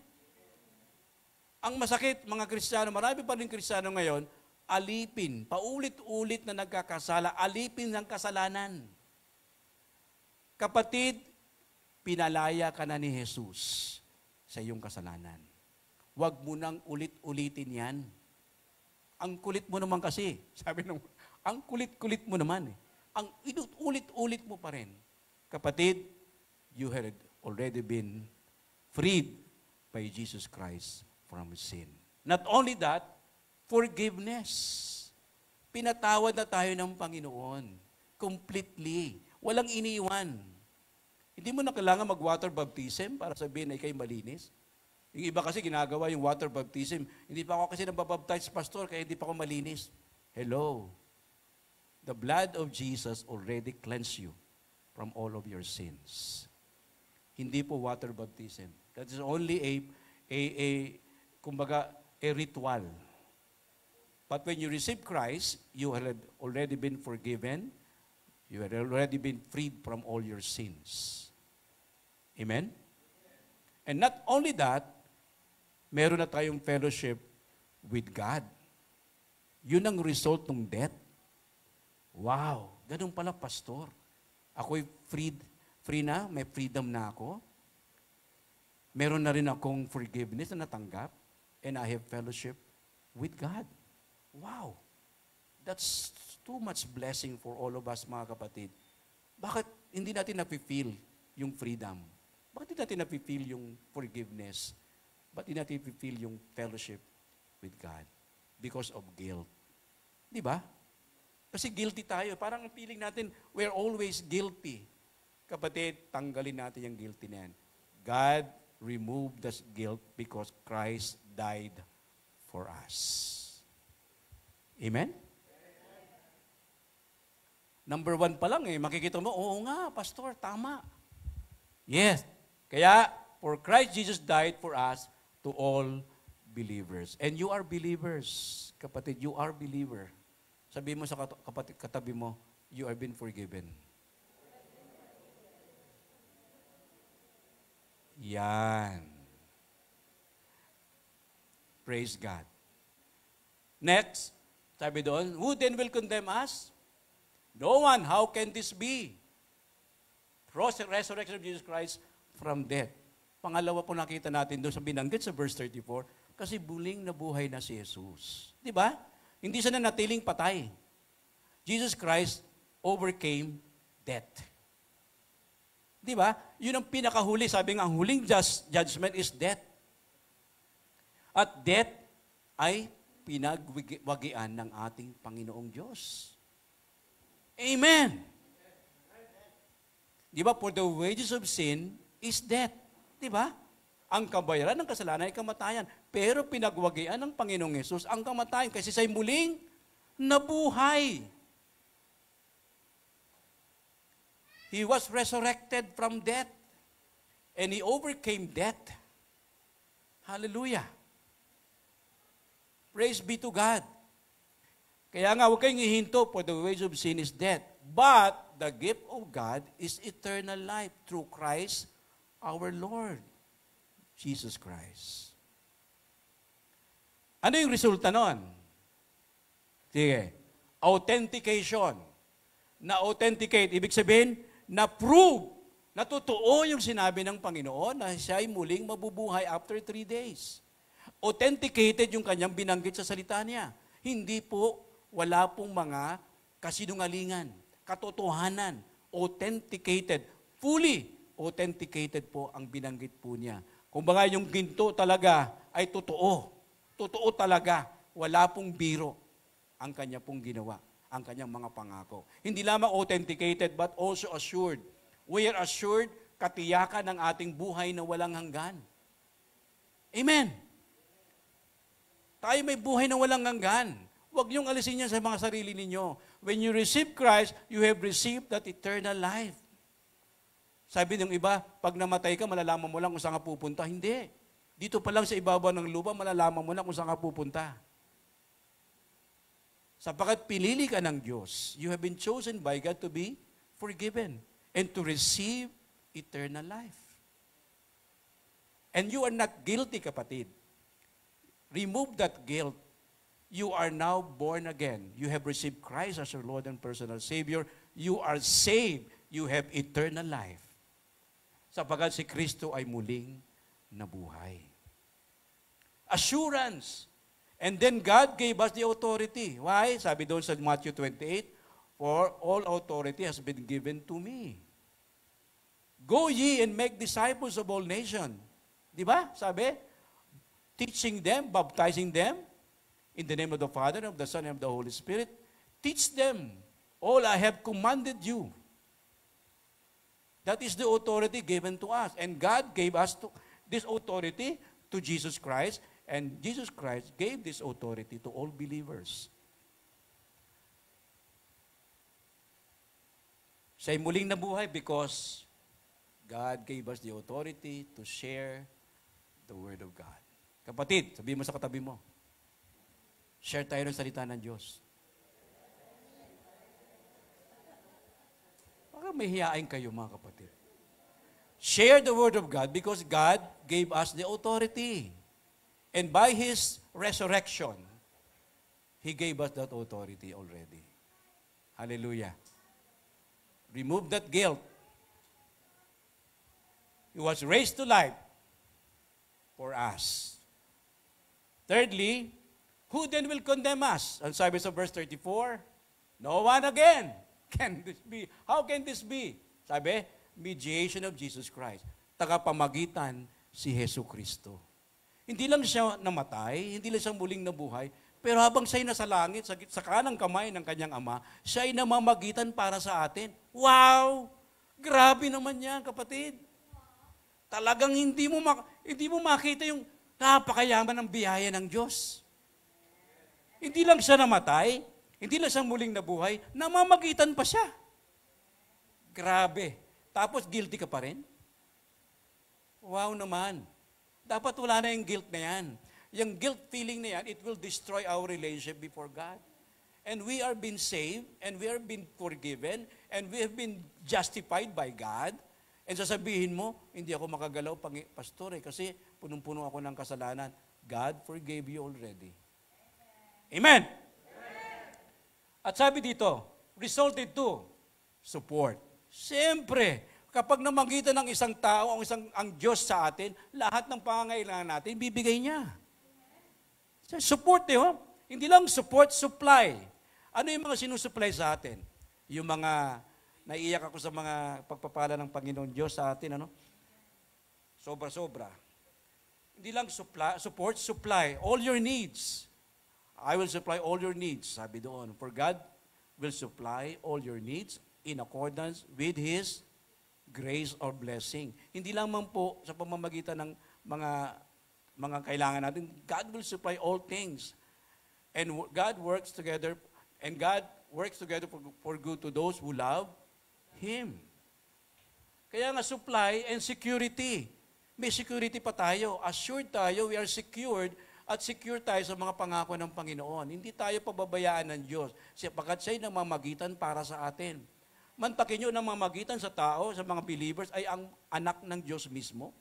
Ang masakit, mga Kristiyano, marami pa rin Kristiyano ngayon, alipin, paulit-ulit na nagkakasala, alipin ng kasalanan. Kapatid, pinalaya ka na ni Jesus sa iyong kasalanan. Huwag mo nang ulit-ulitin yan. Ang kulit mo naman kasi. Sabi nung, ang kulit-kulit mo naman. Ang ulit-ulit mo pa rin. Kapatid, you had already been freed by Jesus Christ from sin. Not only that, forgiveness. Pinatawad na tayo ng Panginoon. Completely. Walang iniwan. Hindi mo na kailangan mag-water baptism para sabihin na ikay malinis. Yung iba kasi ginagawa yung water baptism. Hindi pa ako kasi nababaptize, Pastor, kaya hindi pa ako malinis. Hello. The blood of Jesus already cleansed you from all of your sins. Hindi po water baptism. That is only kumbaga, a ritual. But when you receive Christ, you had already been forgiven. You had already been freed from all your sins. Amen? And not only that, meron na tayong fellowship with God. Yun ang result ng death. Wow, ganun pala, Pastor. Ako'y free na, may freedom na ako. Meron na rin akong forgiveness na natanggap. And I have fellowship with God. Wow, that's too much blessing for all of us, mga kapatid. Bakit hindi natin nafe-feel yung freedom? Bakit hindi natin nafe-feel yung forgiveness? Bakit hindi natin nafe-feel yung fellowship with God? Because of guilt. Di ba? Kasi guilty tayo. Parang ang feeling natin, we're always guilty. Kapatid, tanggalin natin yung guilty na yan. God removed this guilt because Christ died for us. Amen? Number 1 pa lang makikita mo, oo nga, Pastor, tama. Yes. Kaya, For Christ Jesus died for us to all believers. And you are believers. Kapatid, you are believer. Sabi mo sa kapatid, katabi mo, you are been forgiven. Yan. Praise God. Next, sabi doon, who then will condemn us? No one. How can this be? Resurrection of Jesus Christ from death. Pangalawa po nakita natin doon sa binanggit sa verse 34, kasi buling nabuhay na si Jesus. Di ba? Hindi siya nanatiling patay. Jesus Christ overcame death. Di ba? Yun ang pinakahuli. Sabi nga, ang huling judgment is death. At death ay pinagwagian ng ating Panginoong Diyos. Amen! Di ba? For the wages of sin is death. Di ba? Ang kabayaran ng kasalanan ay kamatayan. Pero pinagwagian ng Panginoong Yesus ang kamatayan kasi siya'y muling nabuhay. He was resurrected from death and He overcame death. Hallelujah. Praise be to God. Kaya nga, huwag kayong ihinto, for the wage of sin is death. But the gift of God is eternal life through Christ our Lord, Jesus Christ. Ano yung resulta nun? Sige. Authentication. Na-authenticate. Ibig sabihin, na-prove na totoo yung sinabi ng Panginoon na siya ay muling mabubuhay after 3 days. Authenticated yung kanyang binanggit sa salita niya. Hindi po, wala pong mga kasinungalingan, katotohanan, authenticated, fully authenticated po ang binanggit po niya. Kung baga yung ginto talaga ay totoo. Totoo talaga. Wala pong biro ang kanya pong ginawa, ang kanyang mga pangako. Hindi lamang authenticated but also assured. We are assured katiyakan ng ating buhay na walang hanggan. Amen. Tayo may buhay na walang hanggan. Huwag niyong alisin yan sa mga sarili ninyo. When you receive Christ, you have received that eternal life. Sabi ng iba, pag namatay ka, malalaman mo lang kung saan ka pupunta. Hindi. Dito pa lang sa ibabaw ng lupa, malalaman mo na kung saan ka pupunta. Sapagkat pinili ka ng Diyos, you have been chosen by God to be forgiven and to receive eternal life. And you are not guilty, kapatid. Remove that guilt. You are now born again. You have received Christ as your Lord and personal Savior. You are saved. You have eternal life. Sapagkat si Kristo ay muling nabuhay. Assurance. And then God gave us the authority. Why? Sabi doon sa Matthew 28, for all authority has been given to me. Go ye and make disciples of all nations. Di ba? Sabi, teaching them, baptizing them, in the name of the Father, of the Son, and of the Holy Spirit. Teach them all I have commanded you. That is the authority given to us. And God gave us this authority to Jesus Christ, and Jesus Christ gave this authority to all believers. Siya'y muling nabuhay because God gave us the authority to share the Word of God. Kapatid, sabihin mo sa katabi mo, share tayo ng salita ng Diyos. Baka mahihiyain kayo, mga kapatid. Share the Word of God because God gave us the authority. And by His resurrection, He gave us that authority already. Hallelujah. Remove that guilt. He was raised to life for us. Thirdly, who then will condemn us? Ang sabi sa verse 34, no one again. Can this be? How can this be? Sabi, mediation of Jesus Christ. Tagapamagitan si Hesus Kristo. Hindi lang siya namatay, hindi lang siya muling nabuhay, pero habang siya'y nasa langit, sa kanang kamay ng kanyang ama, siya'y namamagitan para sa atin. Wow! Grabe naman yan, kapatid. Talagang hindi mo makita yung napakayaman ng biyaya ng Diyos. Hindi lang siya namatay, hindi lang siya muling nabuhay, namamagitan pa siya. Grabe. Tapos guilty ka pa rin? Wow naman. Dapat wala na yung guilt na yan. Yung guilt feeling na yan, it will destroy our relationship before God. And we are been saved, and we are been forgiven, and we have been justified by God. And sasabihin mo, hindi ako makagalaw, pastor, kasi punong-puno ako ng kasalanan. God forgave you already. Amen. At sabi dito, resulted to support. Siyempre, kapag namagitan ng isang tao, ang Diyos sa atin, lahat ng pangangailangan natin, bibigay niya. Support, hindi lang support, supply. Ano yung mga sinusupply sa atin? Yung mga, naiiyak ako sa mga pagpapala ng Panginoon Diyos sa atin, sobra-sobra. Hindi lang support, supply all your needs. I will supply all your needs, sabi doon. For God will supply all your needs in accordance with His grace or blessing. Hindi lang man po sa pamamagitan ng mga kailangan natin. God will supply all things. And God works together for good to those who love Him. Kaya nga supply and security. May security pa tayo. Assured tayo, we are secured at secure tayo sa mga pangako ng Panginoon. Hindi tayo pababayaan ng Diyos. Sapagkat siya'y namamagitan para sa atin. Mantakin nyo, namamagitan sa tao, sa mga believers, ay ang anak ng Diyos mismo.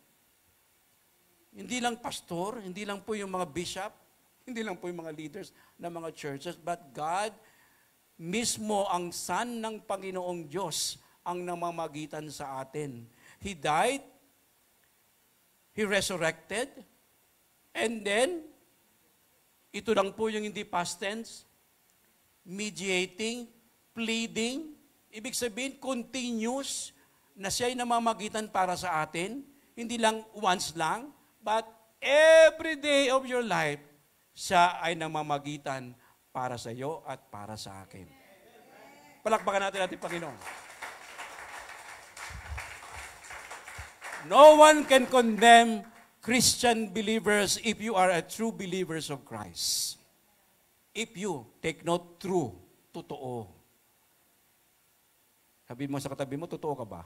Hindi lang pastor, hindi lang po yung mga bishop, hindi lang po yung mga leaders ng mga churches, but God mismo, ang Son ng Panginoong Diyos, ang namamagitan sa atin. He died, He resurrected, and then, ito lang po yung hindi past tense, mediating, pleading, ibig sabihin, continuous, na siya'y namamagitan para sa atin, hindi lang once lang, but every day of your life, siya ay namamagitan para sa iyo at para sa akin. Palakpakan natin ating Panginoon. No one can condemn Christian believers if you are a true believers of Christ. If you take note, true, totoo. Sabi mo sa katabi mo, totoo ka ba?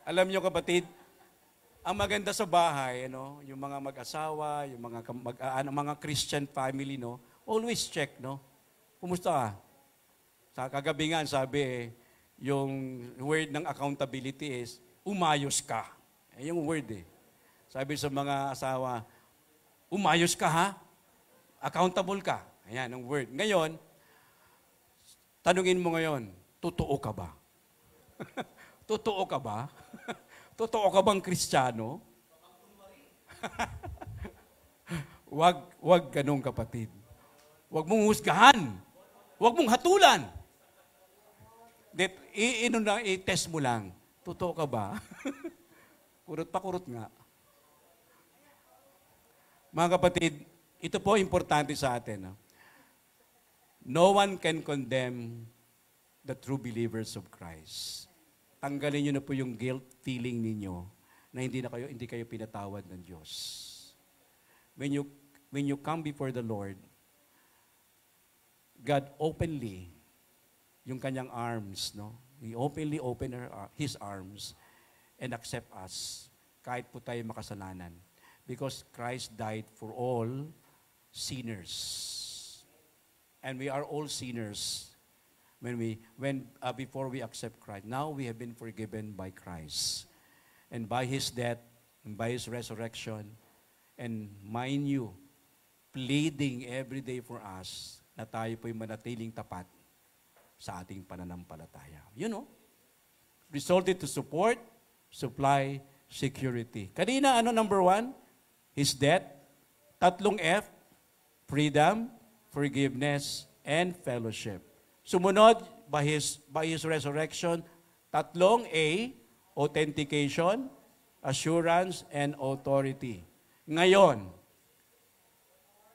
Alam niyo kapatid, ang maganda sa bahay, yung mga mag-asawa, yung mga Christian family, always check, Kumusta ka? Sa kagabi nga, sabi, yung word ng accountability is, umayos ka. Yung word Sabi sa mga asawa, umayos ka ha? Accountable ka. Ayan, ang word. Ngayon, tanungin mo ngayon, totoo ka ba? Totoo ka ba? Totoo ka bang Kristiyano? Wag ganun kapatid. Wag mong husgahan. Wag mong hatulan. I-test mo lang. Totoo ka ba? Kurot pa kurot nga. Mga kapatid, ito po importante sa atin. No one can condemn the true believers of Christ. Tanggalin niyo na po yung guilt feeling ninyo na hindi kayo pinatawad ng Diyos. When you come before the Lord, God openly, yung kanyang arms, He openly open His arms and accept us kahit po tayo makasalanan. Because Christ died for all sinners. And we are all sinners before we accept Christ. Now we have been forgiven by Christ. And by His death, and by His resurrection, and mind you, pleading every day for us na tayo po'y manatiling tapat sa ating pananampalataya. Resulted to support, supply, security. Kanina, number 1? His death. 3 F, freedom, forgiveness, and fellowship. Sumunod, by His resurrection, 3 A, authentication, assurance, and authority. Ngayon,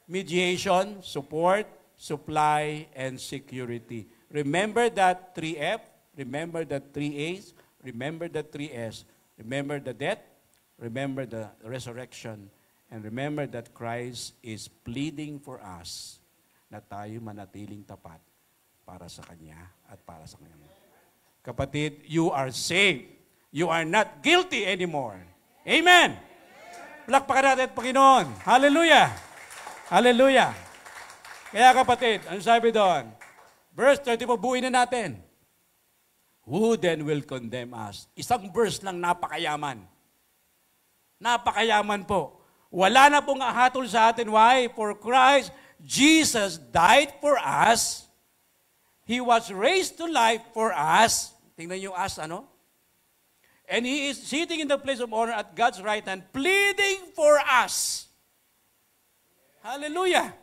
mediation, support, supply, and security. Remember that 3F, remember that 3A's, remember the 3S, remember the death, remember the resurrection, and remember that Christ is pleading for us na tayo manatiling tapat para sa kanya at para sa kanya. Kapatid, you are saved. You are not guilty anymore. Amen! Palakpakan natin, Panginoon. Hallelujah! Hallelujah! Kaya kapatid, ano sabi doon? Verse 34, buuin na natin. Who then will condemn us? Isang verse lang, napakayaman. Napakayaman po. Wala na pong ahatol sa atin. Why? For Christ, Jesus died for us. He was raised to life for us. Tingnan niyo us, ano? And He is sitting in the place of honor at God's right hand, pleading for us. Hallelujah!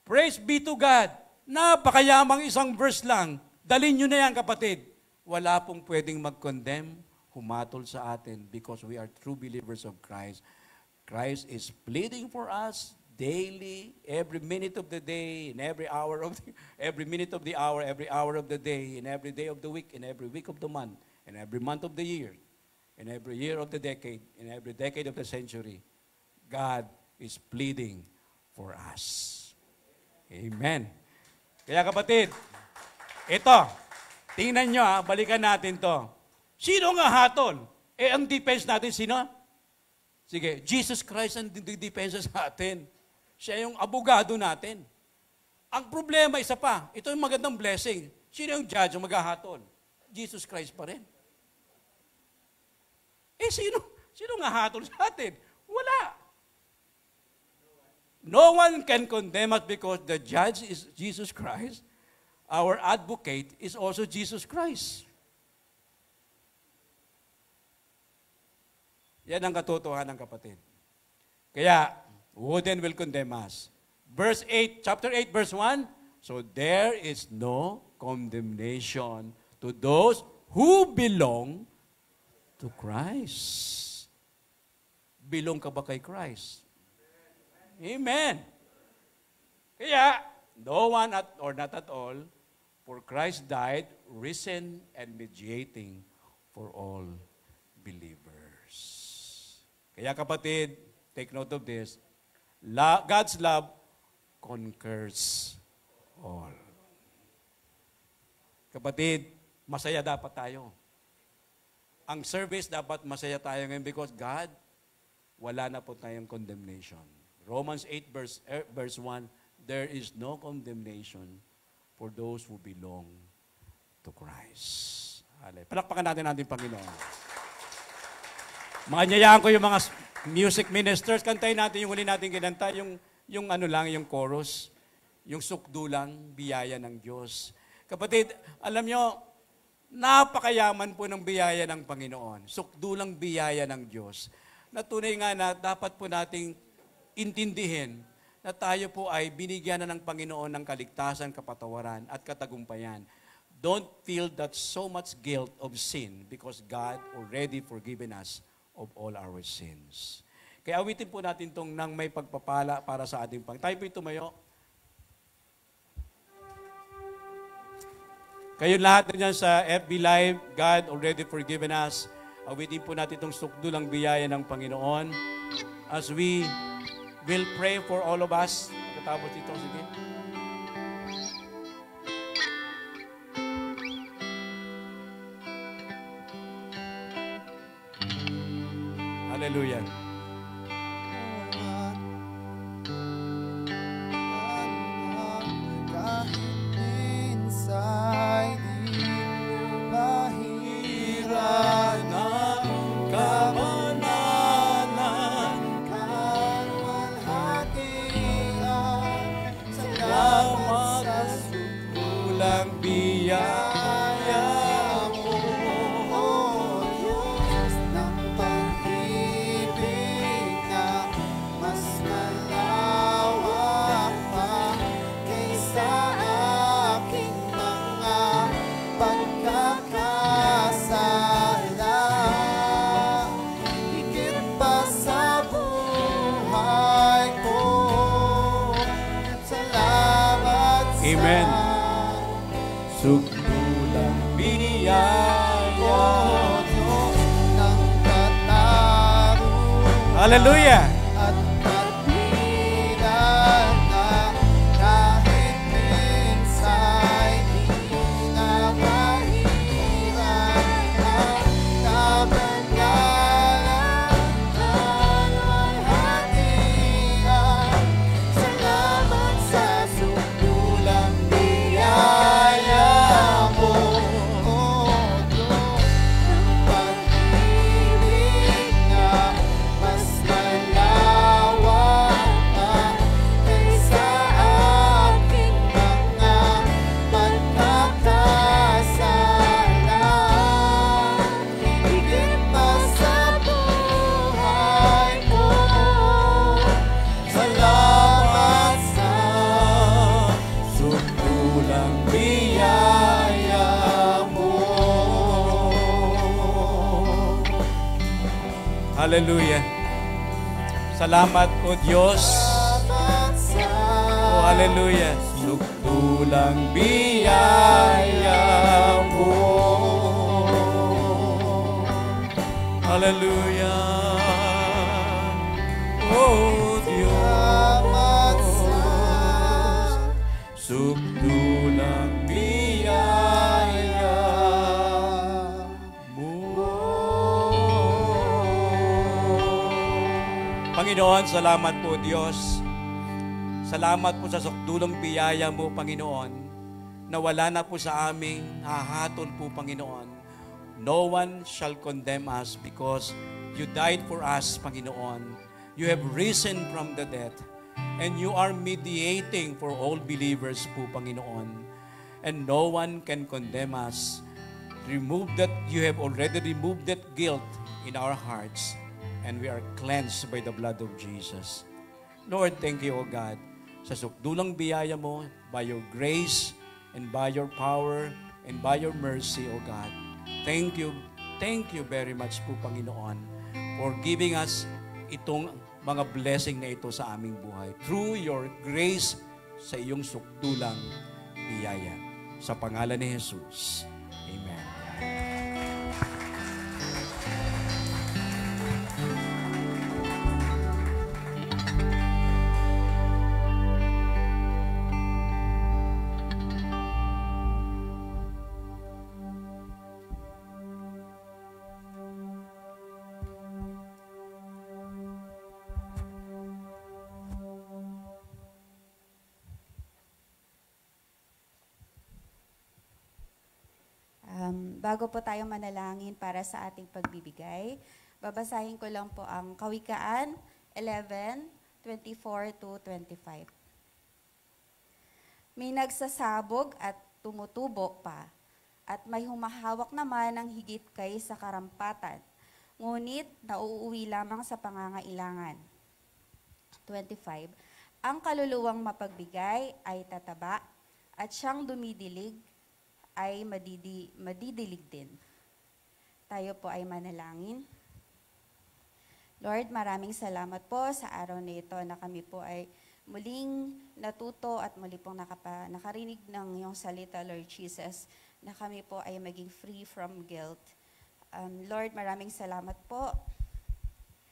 Praise be to God. Napakayamang isang verse lang. Dalhin nyo na yan, kapatid. Wala pong pwedeng mag-condemn, humatol sa atin because we are true believers of Christ. Christ is pleading for us daily, every minute of the day, in every hour of every minute of the hour, every hour of the day, in every day of the week, in every week of the month, in every month of the year, in every year of the decade, in every decade of the century. God is pleading for us. Amen. Kaya kapatid, ito, tingnan nyo balikan natin to. Sino ang hatol? Ang defense natin, sino? Sige, Jesus Christ ang defense sa atin. Siya yung abogado natin. Ang problema, isa pa, ito yung magandang blessing. Sino yung judge ang maghahatol? Jesus Christ pa rin. Sino nga hatol sa atin? Wala. No one can condemn us because the judge is Jesus Christ. Our advocate is also Jesus Christ. Yan ang katotohanan, kapatid. Kaya, who then will condemn us? Verse 8, chapter 8, verse 1, so there is no condemnation to those who belong to Christ. Belong ka ba kay Christ? Amen. Kaya, no one or not at all, for Christ died, risen, and mediating for all believers. Kaya kapatid, take note of this, God's love conquers all. Kapatid, masaya dapat tayo. Ang service dapat masaya tayo ngayon because God, wala na po tayong condemnation. Romans 8 verse 1, there is no condemnation for those who belong to Christ. Palakpakan natin Panginoon. Manyayaan ko yung mga music ministers, kantayin natin yung huli natin kinanta, yung chorus, yung sukdulang biyaya ng Diyos. Kapatid, alam nyo, napakayaman po ng biyaya ng Panginoon. Sukdulang biyaya ng Diyos. Na tunay nga na dapat po nating intindihin na tayo po ay binigyan na ng Panginoon ng kaligtasan, kapatawaran, at katagumpayan. Don't feel that so much guilt of sin because God already forgiven us of all our sins. Kaya awitin po natin itong nang may pagpapala para sa ating Panginoon. Tayo po tumayo. Kayo lahat na dyan sa FB Live, God already forgiven us. Awitin po natin itong sukdulang biyaya ng Panginoon as we will pray for all of us. Pagkatapos dito, sige. Hallelujah. Kahit minsan di mahirap na kabanalan, kalwalhatian, salamat sa sukdulang biyaya mo, O Diyos ng pag-ibig na mas malawak pa kaysa aking mga pagkakasala. Higit pa sa buhay ko, salamat Amen. sa Sukdulang biyaya. O Diyos ng katarungan Hallelujah. at katwiran na kahit minsan Hallelujah. Salamat o Diyos. Oh, hallelujah. Sukdulang biyaya mo. Hallelujah. Oh Diyos. Sukdulang biyaya mo. Panginoon, salamat po Diyos. Salamat po sa sukdulong biyaya mo, Panginoon, na wala na po sa aming hahatol po, Panginoon. No one shall condemn us because you died for us, Panginoon. You have risen from the dead, and you are mediating for all believers po, Panginoon. And no one can condemn us. Remove that, you have already removed that guilt in our hearts, and we are cleansed by the blood of Jesus. Lord, thank you, O God, sa sukdulang biyaya mo, by your grace, and by your power, and by your mercy, O God. Thank you very much po, Panginoon, for giving us itong mga blessing na ito sa aming buhay. Through your grace, sa iyong sukdulang biyaya. Sa pangalan ni Jesus. Amen. Bago po tayo manalangin para sa ating pagbibigay, babasahin ko lang po ang Kawikaan 11:24-25. May nagsasabog at tumutubo pa, at may humahawak naman ng higit kaysa karampatan, ngunit nauuwi lamang sa pangangailangan. 25. Ang kaluluwang mapagbigay ay tataba, at siyang dumidilig ay madidilig din. Tayo po ay manalangin. Lord, maraming salamat po sa araw na ito na kami po ay muling natuto at muli pong nakarinig ng iyong salita, Lord Jesus, na kami po ay maging free from guilt. Lord, maraming salamat po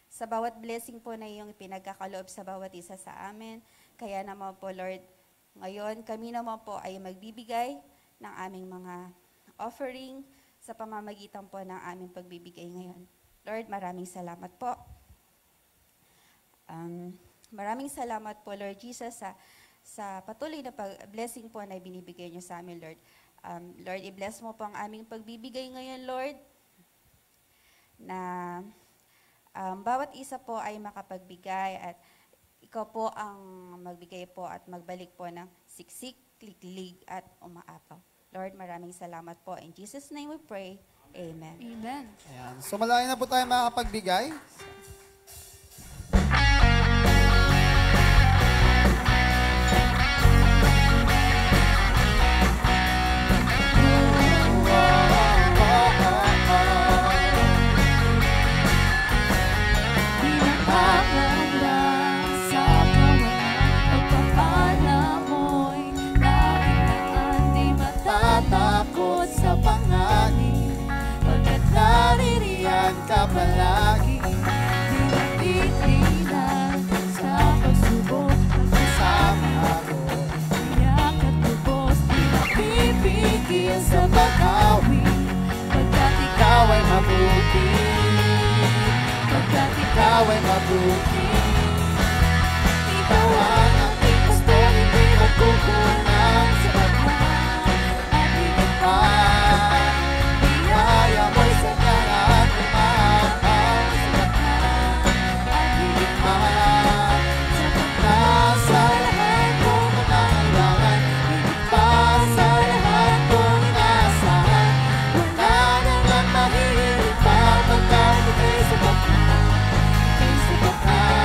sa bawat blessing po na iyong pinagkakaloob sa bawat isa sa amin. Kaya naman po, Lord, ngayon kami naman po ay magbibigay ng aming mga offering sa pamamagitan po ng aming pagbibigay ngayon. Lord, maraming salamat po. Maraming salamat po, Lord Jesus, sa patuloy na blessing po na binibigay niyo sa amin, Lord. Lord, i-bless mo po ang aming pagbibigay ngayon, Lord, na bawat isa po ay makapagbigay at ikaw po ang magbigay po at magbalik po ng siksik, kliklig at umaapaw. Lord, maraming salamat po. In Jesus' name we pray. Amen. Amen. Ayan. So malayo na po tayo makakapagbigay. Takot sa panganib, pagkat naririyan ka palagi. Tinitinan sa pagsubok, kasama ako. Iyak at lubos, di napipigil sa pag-awi, pagkat ikaw ay mabuti, pagkat ikaw ay mabuti. Ikaw ang aking pastor, hindi magkukulang sa pagmamahal. Biyaya mo'y sadyang at umahaw sa lahat at higit pa sapat na sa lahat kong pangangailangan, higit pa sa lahat kong inaasahan. Wala nang ang mahihilig pa pagkat ika'y sapat na, ika'y sapat na.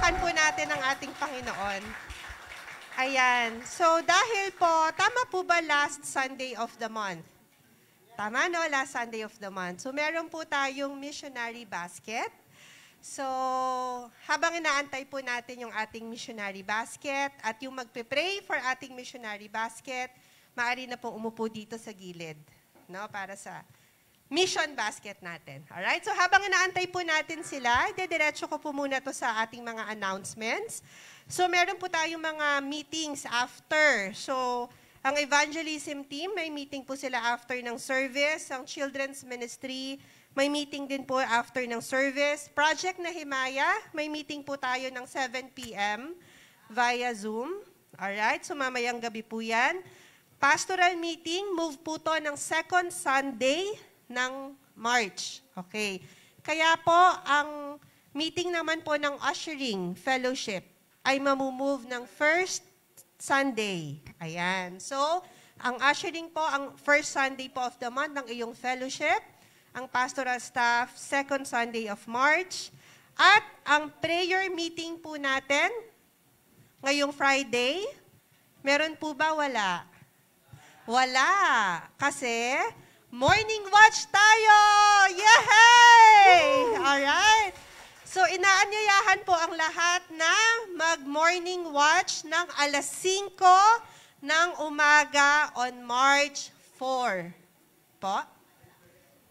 palakpakan po natin ang ating Panginoon. Ayan. So, dahil po, tama po ba last Sunday of the month? Tama, no? Last Sunday of the month. So, meron po tayong missionary basket. So, habang inaantay po natin yung ating missionary basket at yung magpe-pray for ating missionary basket, maaari na po umupo dito sa gilid, no? Para sa mission basket natin. Alright? So, habang inaantay po natin sila, dediretso ko po muna to sa ating mga announcements. So, meron po tayong mga meetings after. So, ang evangelism team, may meeting po sila after ng service. Ang children's ministry, may meeting din po after ng service. Project Nehemiah, may meeting po tayo ng 7 p.m. via Zoom. Alright? So, mamayang gabi po yan. Pastoral meeting, move po to ng second Sunday ng March. Okay. Kaya po, ang meeting naman po ng ushering fellowship ay mamumove ng first Sunday. Ayan. So, ang ushering po, ang first Sunday po of the month ng iyong fellowship, ang pastoral staff, second Sunday of March, at ang prayer meeting po natin, ngayong Friday, meron po ba? Wala. Wala. Kasi, morning watch tayo! Yay! Alright. So, inaanyayahan po ang lahat na mag-morning watch ng alas 5 ng umaga on March 4. Po?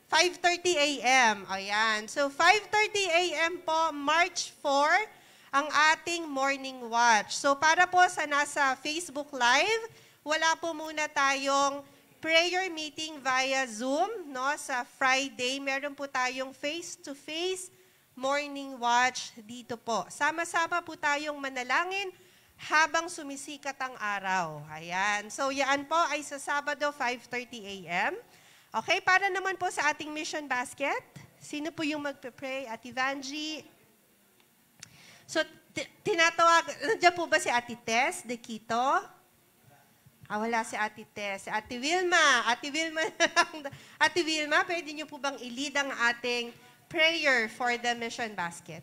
5:30 a.m. Ayan. So, 5:30 a.m. po, March 4, ang ating morning watch. So, para po sa nasa Facebook Live, wala po muna tayong prayer meeting via Zoom, no? Sa Friday, meron po tayong face-to-face morning watch dito po. Sama-sama po tayong manalangin habang sumisikat ang araw. Ayan. So, yan po ay sa Sabado, 5:30 a.m. Okay, para naman po sa ating mission basket. Sino po yung magpe-pray? At Evangie? So, tinatawag, nandiyan po ba si Ate Tess de Quito? Wala si Ate Tess. Ate Wilma. Ate Wilma, Ate Wilma, pwede niyo po bang i-lead ang ating prayer for the mission basket?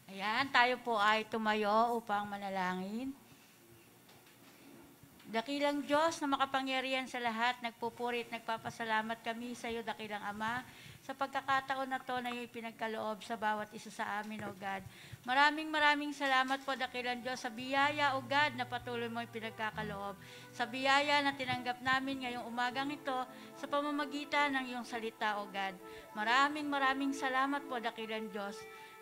Ayan, tayo po ay tumayo upang manalangin. Dakilang Diyos na makapangyarihan sa lahat, nagpupuri at nagpapasalamat kami sa iyo, dakilang Ama, sa pagkakataon na to na iyong pinagkaloob sa bawat isa sa amin, O God. Maraming salamat po, dakilang Diyos, sa biyaya, O God, na patuloy mo pinagkakaloob. Sa biyaya na tinanggap namin ngayong umagang ito sa pamamagitan ng iyong salita, O God. Maraming salamat po, dakilang Diyos.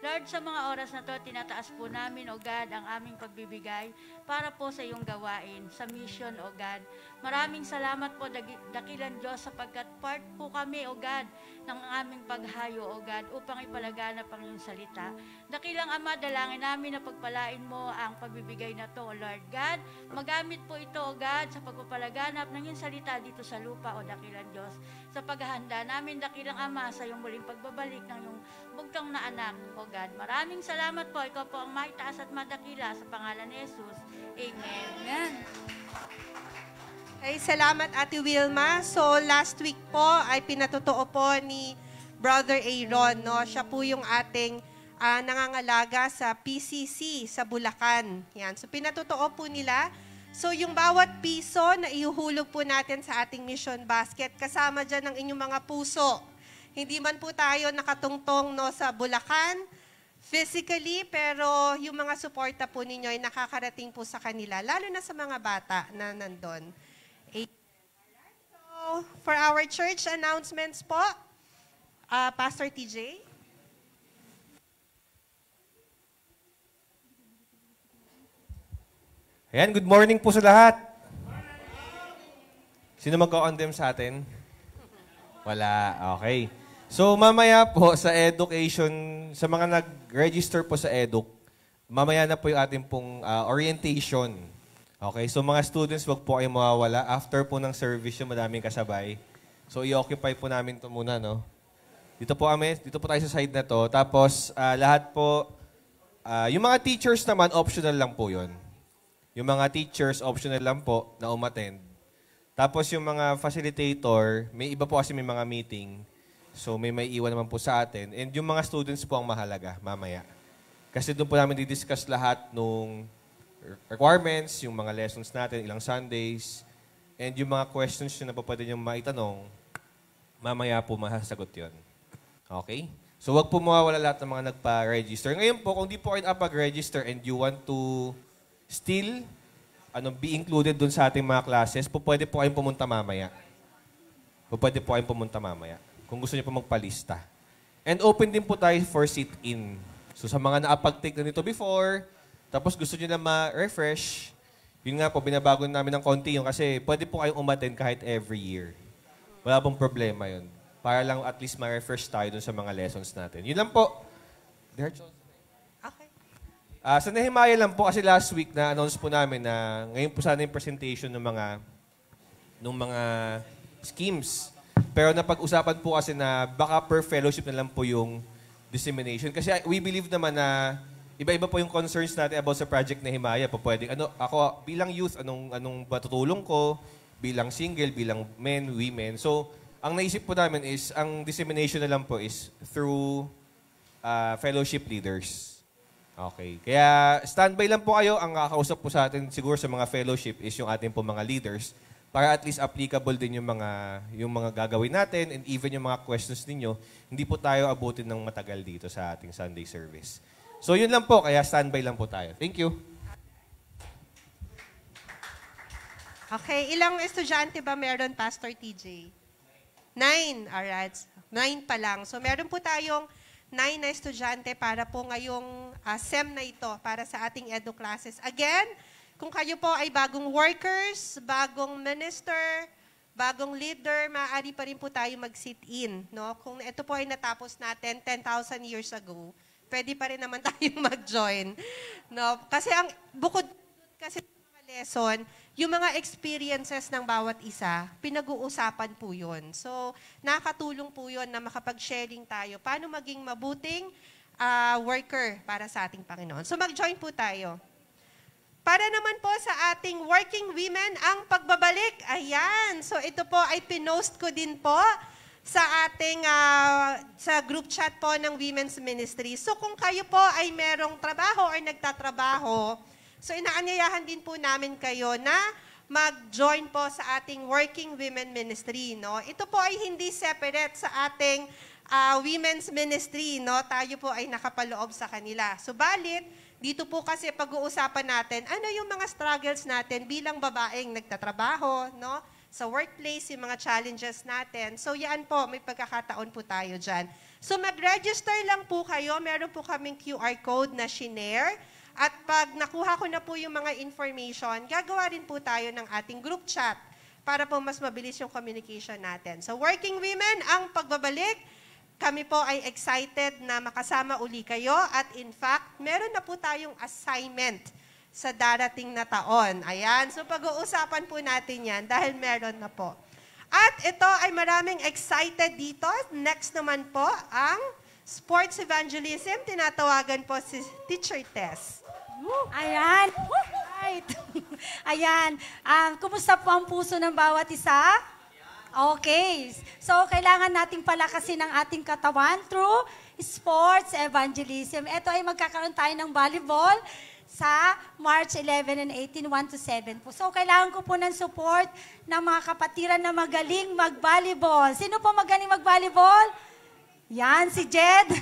Lord, sa mga oras na to, tinataas po namin, O God, ang aming pagbibigay para po sa iyong gawain, sa mission, O God. Maraming salamat po, dakilang Diyos, sapagkat part po kami, O God, ng aming paghayo, O God, upang ipalaganap ang iyong salita. Dakilang Ama, dalangin namin na pagpalain mo ang pagbibigay na to, O Lord God. Magamit po ito, O God, sa pagpapalaganap ng iyong salita dito sa lupa, O dakilang Diyos. Sa paghahanda namin, dakilang Ama, sa iyong muling pagbabalik ng iyong bugtong na anak, O God. Maraming salamat po. Ikaw po ang maitaas at madakila sa pangalan ni Jesus. Amen. Amen. Ay, salamat Ate Wilma. So, last week po ay pinatotoo po ni Brother Aaron, no? Siya po yung ating nangangalaga sa PCC sa Bulacan. Yan. So, pinatotoo po nila. So, yung bawat piso na ihuhulog po natin sa ating mission basket, kasama dyan ang inyong mga puso. Hindi man po tayo nakatungtong, no, sa Bulacan physically, pero yung mga suporta po ninyo ay nakakarating po sa kanila, lalo na sa mga bata na nandun. So, for our church announcements po, Pastor TJ. Ayan, good morning po sa lahat. Sino magko-condemn sa atin? Wala, okay. So, mamaya po sa education, sa mga nag-register po sa edu, mamaya na po yung ating pong orientation. Okay, so mga students, wag po kayong mawawala. After po ng service yung madaming kasabay. So, i-occupy po namin ito muna, no? Dito po kami, dito po tayo sa side na to. Tapos, lahat po, yung mga teachers naman, optional lang po yun. Yung mga teachers, optional lang po na umattend. Tapos yung mga facilitator, may iba po kasi may mga meeting. So may iwan naman po sa atin. And yung mga students po ang mahalaga mamaya. Kasi doon po namin didiscuss lahat nung requirements, yung mga lessons natin, ilang Sundays, and yung mga questions na po pwede nyo maitanong, mamaya po masasagot yun. Okay? So wag po mawawala lahat ng mga nagpa-register. Ngayon po, kung di po kayo napag-register and you want to still be included dun sa ating mga classes, po pwede po kayong pumunta mamaya. Pwede po kayong pumunta mamaya kung gusto niyo po magpalista. And open din po tayo for sit-in. So sa mga naapag-take na nito before, tapos gusto niyo na ma-refresh, yun nga po, binabago namin ng konti yun kasi pwede po kayong umattend kahit every year. Wala pong problema yun. Para lang at least ma-refresh tayo dun sa mga lessons natin. Yun lang po. Okay. Sa Nehemiah lang po kasi last week na-announce po namin na ngayon po sana yung presentation ng mga schemes. Pero napag-usapan po kasi na baka per fellowship na lang po yung dissemination. Kasi we believe naman na iba-iba po yung concerns natin about sa Project Nehemiah. Pwede, ako bilang youth, anong matutulong ko? Bilang single, bilang men, women. So, ang naisip po namin is, ang dissemination na lang po is through fellowship leaders. Okay. Kaya standby lang po kayo. Ang kakausap po sa atin siguro sa mga fellowship is yung ating po mga leaders para at least applicable din yung mga gagawin natin and even yung mga questions ninyo, hindi po tayo abutin ng matagal dito sa ating Sunday service. So yun lang po, kaya standby lang po tayo. Thank you. Okay, ilang estudyante ba meron, Pastor TJ? 9. Alright. 9 pa lang. So meron po tayong 9 na estudyante para po ngayong SEM na ito para sa ating edu classes. Again, kung kayo po ay bagong workers, bagong minister, bagong leader, maaari pa rin po tayo mag-sit-in. No? Kung ito po ay natapos natin 10,000 years ago, pwede pa rin naman tayong mag-join. No? Kasi bukod kasi sa mga lesson, yung mga experiences ng bawat isa, pinag-uusapan po yun. So, nakatulong po yun na makapag-sharing tayo. Paano maging mabuting worker para sa ating Panginoon. So, mag-join po tayo. Para naman po sa ating working women, ang pagbabalik. Ayan. So, ito po ay pinost ko din po sa ating sa group chat po ng Women's Ministry. So, kung kayo po ay merong trabaho or nagtatrabaho, so inaanyayahan din po namin kayo na mag-join po sa ating Working Women Ministry. No? Ito po ay hindi separate sa ating Women's Ministry. No? Tayo po ay nakapaloob sa kanila. Subalit, dito po kasi pag-uusapan natin, ano yung mga struggles natin bilang babaeng nagtatrabaho, no? Sa workplace, yung mga challenges natin. So yan po, may pagkakataon po tayo dyan. So mag-register lang po kayo. Meron po kaming QR code na shinare. At pag nakuha ko na po yung mga information, gagawa rin po tayo ng ating group chat para po mas mabilis yung communication natin. So working women, ang pagbabalik, kami po ay excited na makasama uli kayo at in fact, meron na po tayong assignment sa darating na taon. Ayan, so pag-uusapan po natin yan dahil meron na po. At ito ay maraming excited dito. Next naman po ang sports evangelism. Tinatawagan po si Teacher Tess. Ayan. Right. Ayan. Kumusta po ang puso ng bawat isa? Okay. So, kailangan nating palakasin ang ating katawan through sports evangelism. Ito ay magkakaroon tayo ng volleyball sa March 11 and 18, 1 to 7 po. So, kailangan ko po ng support ng mga kapatiran na magaling mag-volleyball. Sino po magaling mag-volleyball? Yan, si Jed,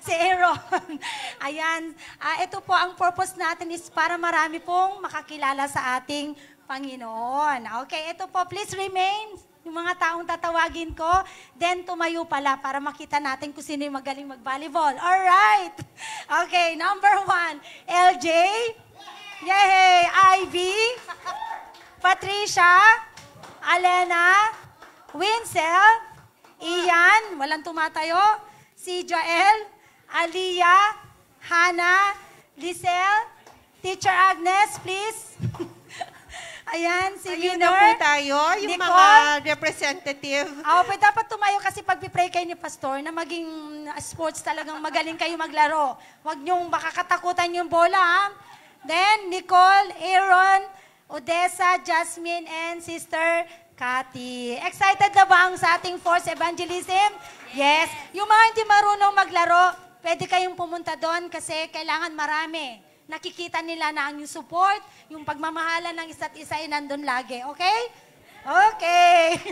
si Aaron. Ayan, ito po ang purpose natin is para marami pong makakilala sa ating Panginoon. Okay, ito po, please remain. Yung mga taong tatawagin ko, then tumayo pala para makita natin kung sino yung magaling mag-volleyball. Alright. Okay, number 1, LJ. Yay! Ivy. Patricia. Alena. Winsel. Ian, walang tumatayo. Si Joel, Aliyah, Hannah, Lisel, Teacher Agnes, please. Ayan, si Ayun Winner. na po tayo, yung Nicole. mga representative. Pwede dapat tumayo kasi pag pray kayo ni Pastor na maging sports talagang magaling kayo maglaro. Huwag niyong makakatakutan yung bola, ha? Then, Nicole, Aaron, Odessa, Jasmine, and Sister Cathy. Excited na ba ang sa ating Force Evangelism? Yes. Yung mga hindi marunong maglaro, pwede kayong pumunta doon kasi kailangan marami. Nakikita nila na ang yung support, yung pagmamahalan ng isa't isa ay nandun lagi. Okay? Okay.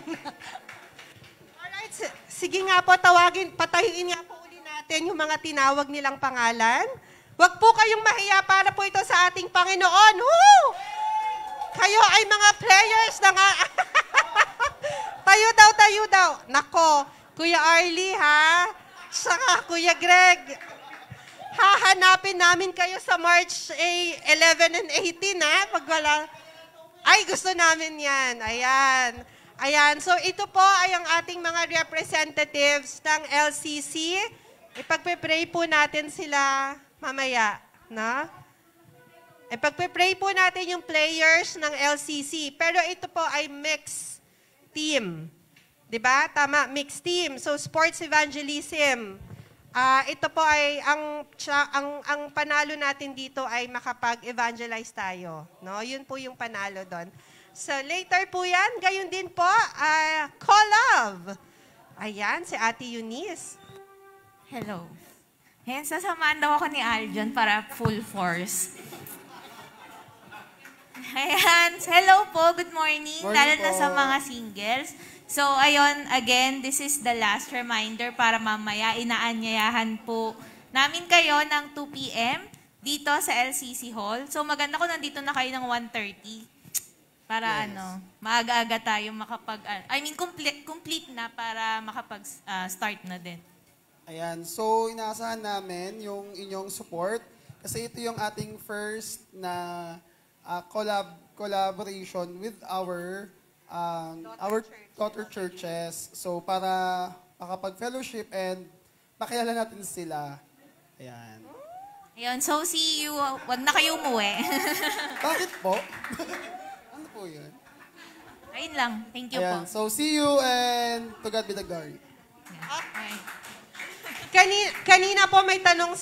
Alright, sige nga po, patahiin nga po uli natin yung mga tinawag nilang pangalan. Huwag po kayong mahiya para po ito sa ating Panginoon. Woo! Kayo ay mga players na nga. Tayo daw. Nako, Kuya Arlie ha, saka Kuya Greg. Hahanapin namin kayo sa March 11 and 18 ha, pag wala. Ay, gusto namin yan. Ayan. So ito po ay ang ating mga representatives ng LCC. Ipagpe-pray po natin sila mamaya. No? Ipagpe-pray po natin yung players ng LCC. Pero ito po ay mixed team. Diba? Tama, mixed team. So sports evangelism. Ito po ay ang panalo natin dito ay makapag-evangelize tayo. No? Yun po yung panalo doon. So later po yan, gayon din po, collab. Ayan, si Ate Eunice. Hello. Ayan, sasamahan daw ako ni Aljon para full force. Ayan, hello po, good morning. Lalo na sa mga singles. So, ayun, again, this is the last reminder para mamaya inaanyayahan po namin kayo ng 2 p.m. dito sa LCC Hall. So, maganda ko nandito na kayo ng 1:30 para maaga-aga tayo complete na para makapag-start na din. Ayan, so inaasahan namin yung inyong support kasi ito yung ating first na collaboration with our daughter churches. So, para makapag-fellowship and makilala natin sila. Ayan. Ayun, so see you. Wag na kayo umuwi. Bakit po? Ano po yun? Ayun lang. Thank you Ayan. po. So, see you and to God be the glory. Okay. Kanina po may tanong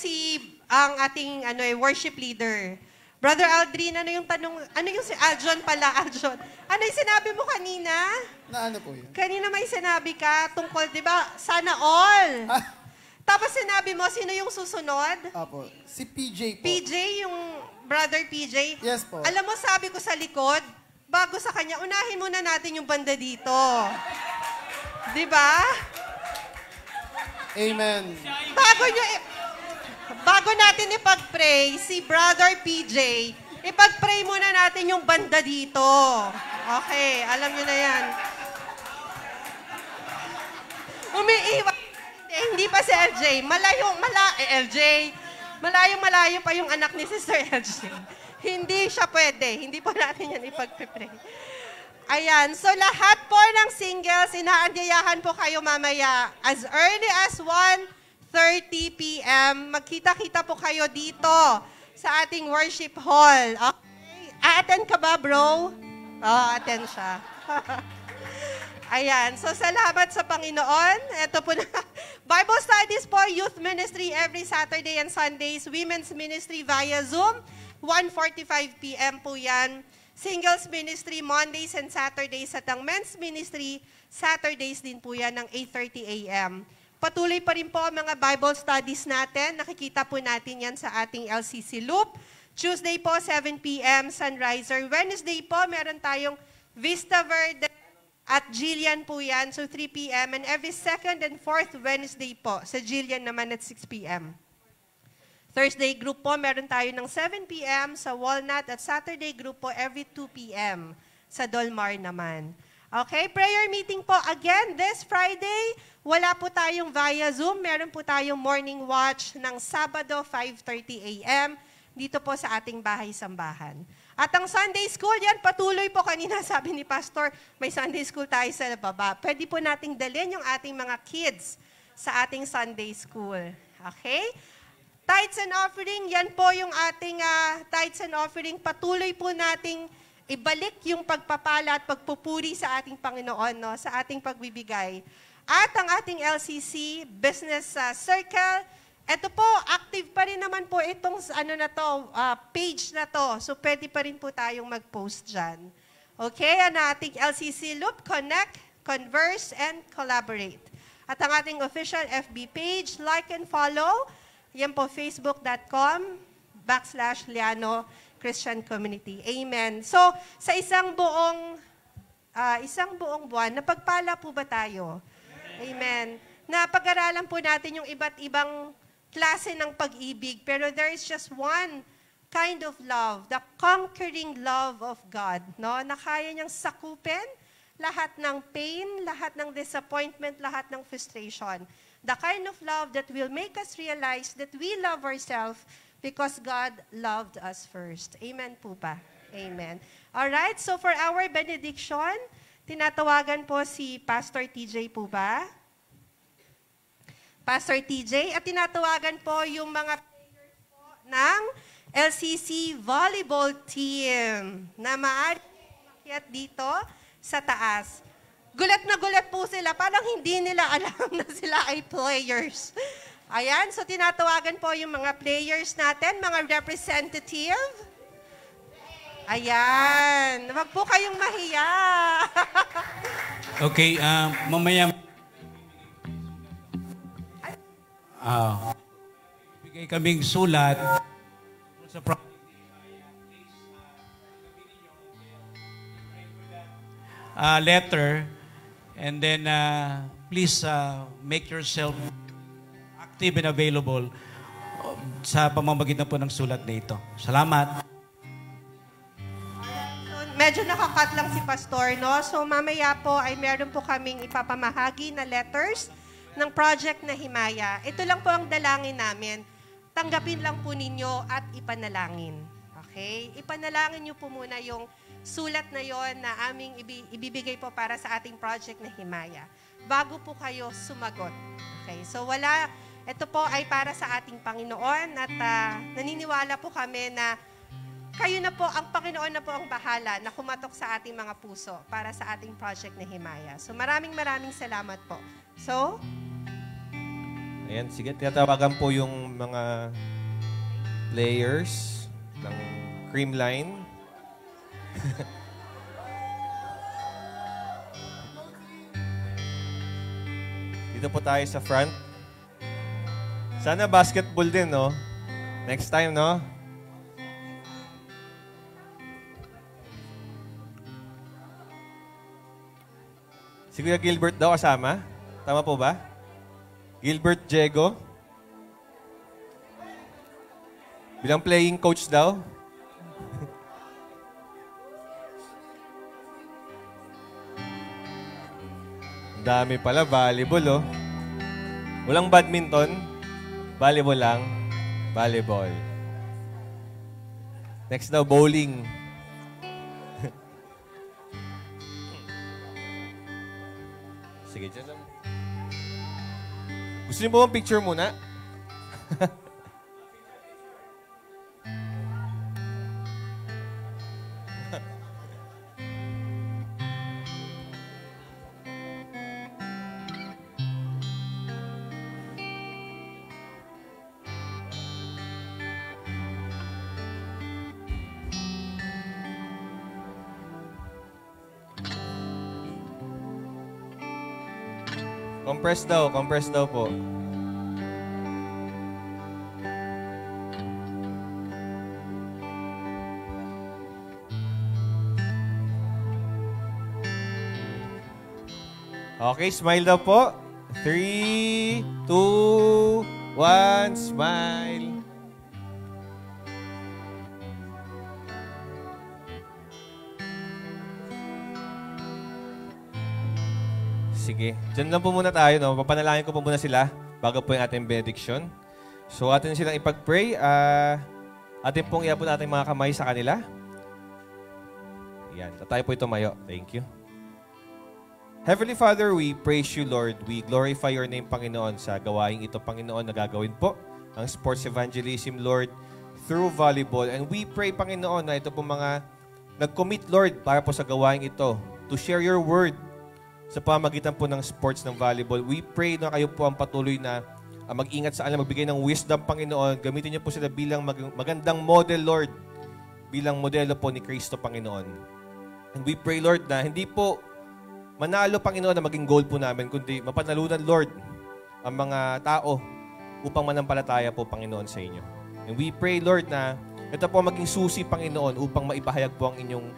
ang ating worship leader. Brother Aldrin, ano yung tanong? Ano yung si Aljon pala, Aljon? Ano yung sinabi mo kanina? Na ano po yun? Kanina may sinabi ka tungkol, di ba, sana all. Tapos sinabi mo, sino yung susunod? Apo, si PJ po. PJ, yung brother PJ? Yes po. Alam mo, sabi ko sa likod, bago sa kanya, unahin muna natin yung banda dito. Di ba? Amen. Bago natin ipag-pray, si Brother PJ, ipag-pray muna natin yung banda dito. Okay, alam niyo na yan. Umiiwan. Hindi pa si LJ. Malayo pa yung anak ni Sister LJ. Hindi siya pwede. Hindi po natin yan ipag-pray. Ayan, so lahat po ng singles, inaanyayahan po kayo mamaya as early as 1:30 p.m. Magkita-kita po kayo dito sa ating worship hall. Okay? A-attend ka ba, bro? Attend siya. Ayan, so salamat sa Panginoon. Ito po na. Bible studies po, youth ministry every Saturday and Sundays. Women's ministry via Zoom, 1:45 p.m. po yan. Singles ministry, Mondays and Saturdays. At ang men's ministry, Saturdays din po yan ng 8:30 a.m. Patuloy pa rin po ang mga Bible studies natin. Nakikita po natin yan sa ating LCC Loop. Tuesday po, 7 p.m. Sunriser. Wednesday po, meron tayong Vista Verde at Jillian po yan. So 3 p.m. And every second and fourth Wednesday po, sa Jillian naman at 6 p.m. Thursday group po, meron tayo ng 7 p.m. sa Walnut at Saturday group po every 2 p.m. sa Dolmar naman. Okay, prayer meeting po again this Friday. Wala po tayong via Zoom. Meron po tayong morning watch ng Sabado 5:30 a.m. dito po sa ating bahay-sambahan. At ang Sunday school, yan patuloy po kanina sabi ni Pastor, may Sunday school tayo sa baba. Pwede po nating dalhin yung ating mga kids sa ating Sunday school. Okay? Tithes and offering, yan po yung ating tithes and offering. Patuloy po nating ibalik yung pagpapala at pagpupuri sa ating Panginoon, no? Sa ating pagbibigay. At ang ating LCC Business Circle, ito po, active pa rin naman po itong page na to. So pwede pa rin po tayong mag-post dyan. Okay, ang ating LCC Loop, connect, converse, and collaborate. At ang ating official FB page, like and follow. Yan po, facebook.com/Liano Christian Community. Amen. So, sa isang buong buwan, napagpala po ba tayo? Amen. Napag-aralan po natin yung iba't ibang klase ng pag-ibig, pero there is just one kind of love, the conquering love of God, no? Na kaya niyang sakupin lahat ng pain, lahat ng disappointment, lahat ng frustration. The kind of love that will make us realize that we love ourselves because God loved us first. Amen po ba? Amen. Alright, so for our benediction, tinatawagan po si Pastor TJ po ba? Pastor TJ, at tinatawagan po yung mga players po ng LCC Volleyball Team na maaari umakyat dito sa taas. Gulat na gulat po sila. Parang hindi nila alam na sila ay players. Ayan, so tinatawagan po yung mga players natin, mga representative. Ayan, wag po kayong mahiya. Okay, mamaya bigay kaming sulat sa letter, and then please make yourself active and available sa pamamagitan po ng sulat na ito. Salamat. Medyo nakakat lang si Pastor, no? So mamaya po ay meron po kaming ipapamahagi na letters ng project na Himaya. Ito lang po ang dalangin namin. Tanggapin lang po ninyo at ipanalangin. Okay? Ipanalangin niyo po muna yung sulat na yon na aming ibibigay po para sa ating project na Himaya. Bago po kayo sumagot. Okay? So ito po ay para sa ating Panginoon at naniniwala po kami na kayo na po, ang Panginoon na po ang bahala na kumatok sa ating mga puso para sa ating project na Himaya. So maraming salamat po. So, ayan, sige, tinatawagan po yung mga players ng Creamline. Dito po tayo sa front. Sana basketball din, no? Next time, no? Si Kuya Gilbert daw kasama. Tama po ba? Gilbert Diego. Bilang playing coach daw. Ang dami pala. Volleyball, oh. Walang badminton. Volleyball lang. Volleyball. Next daw, bowling. Sige, dyan lang. Gusto niyo po bang picture muna? Compress daw po. Okay, smile daw po. 3, 2, 1, smile. Sige. Diyan lang po muna tayo, no? Papanalangin ko po muna sila bago po yung ating benediction. So, atin silang ipag-pray. Atin pong iabot natin mga kamay sa kanila. Yan. Tayo po ito mayo. Thank you. Heavenly Father, we praise you, Lord. We glorify your name, Panginoon, sa gawaing ito, Panginoon, na gagawin po ang sports evangelism, Lord, through volleyball. And we pray, Panginoon, na ito po mga nag-commit, Lord, para po sa gawaing ito, to share your word sa pamagitan po ng sports ng volleyball. We pray na kayo po ang patuloy na mag-ingat sa kanila, magbigay ng wisdom, Panginoon. Gamitin niyo po sila bilang magandang model, Lord, bilang modelo po ni Kristo, Panginoon. And we pray, Lord, na hindi po manalo, Panginoon, na maging goal po namin, kundi mapanalunan, Lord, ang mga tao upang manampalataya po, Panginoon, sa inyo. And we pray, Lord, na ito po maging susi, Panginoon, upang maipahayag po ang inyong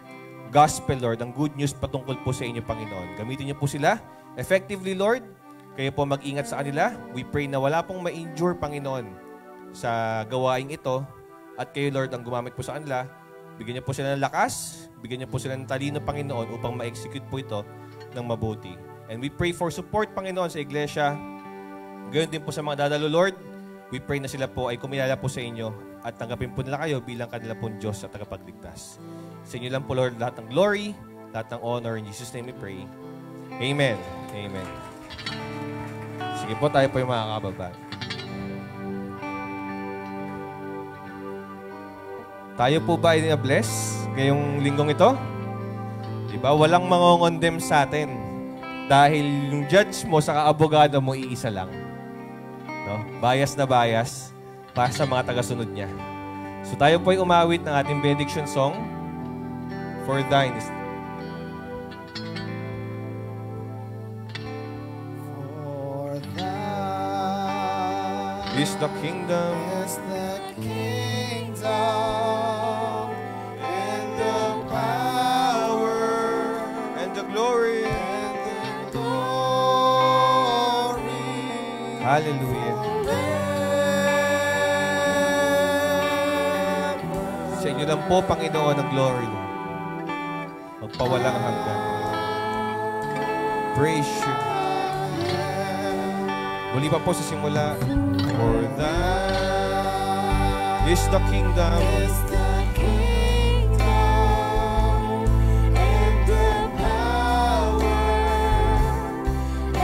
gospel, Lord, ang good news patungkol po sa inyo, Panginoon. Gamitin niyo po sila effectively, Lord. Kayo po mag-ingat sa kanila. We pray na wala pong ma-injure, Panginoon, sa gawaing ito. At kayo, Lord, ang gumamit po sa kanila. Bigyan niyo po sila ng lakas. Bigyan niyo po sila ng talino, Panginoon, upang ma-execute po ito ng mabuti. And we pray for support, Panginoon, sa iglesia. Gayon din po sa mga dadalo, Lord. We pray na sila po ay kumilala po sa inyo at tanggapin po nila kayo bilang kanila pong Diyos at tagapagligtas. Sa inyo lang po, Lord, lahat ng glory, lahat ng honor. In Jesus' name we pray. Amen. Amen. Sige po, tayo po yung mga kababa. Tayo po ba ay na-bless ngayong linggong ito? Diba? Walang mangongondem sa atin. Dahil yung judge mo sa kaabogado mo, iisa lang. No? Bias na bias para sa mga tagasunod niya. So tayo po ay umawit ng ating benediction song, For Thine is... For thine is the kingdom, is the kingdom, and the power, and the glory, and the glory. Hallelujah. Sa inyo lang po, Panginoon, ang glory, Lord. Magpawalang hanggan. Praise you. Muli pa po sa simula. For thine is the kingdom, Is the kingdom, and the power,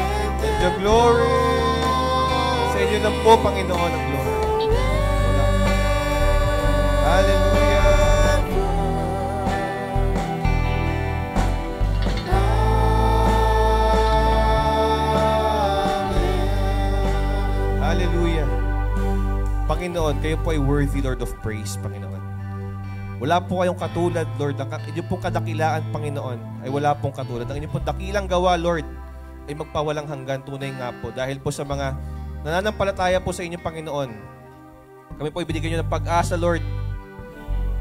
and the glory. Sa inyo lang po, Panginoon, ang glory. Hallelujah. Hallelujah. Panginoon, kayo po ay worthy, Lord of praise, Panginoon. Wala po kayong katulad, Lord. Ang inyong pong kadakilaan, Panginoon, ay wala pong katulad. Ang inyong pong dakilang gawa, Lord, ay magpawalang hanggan. Tunay nga po. Dahil po sa mga nananampalataya po sa inyong Panginoon, kami po ibigay nyo ng pag-asa, Lord.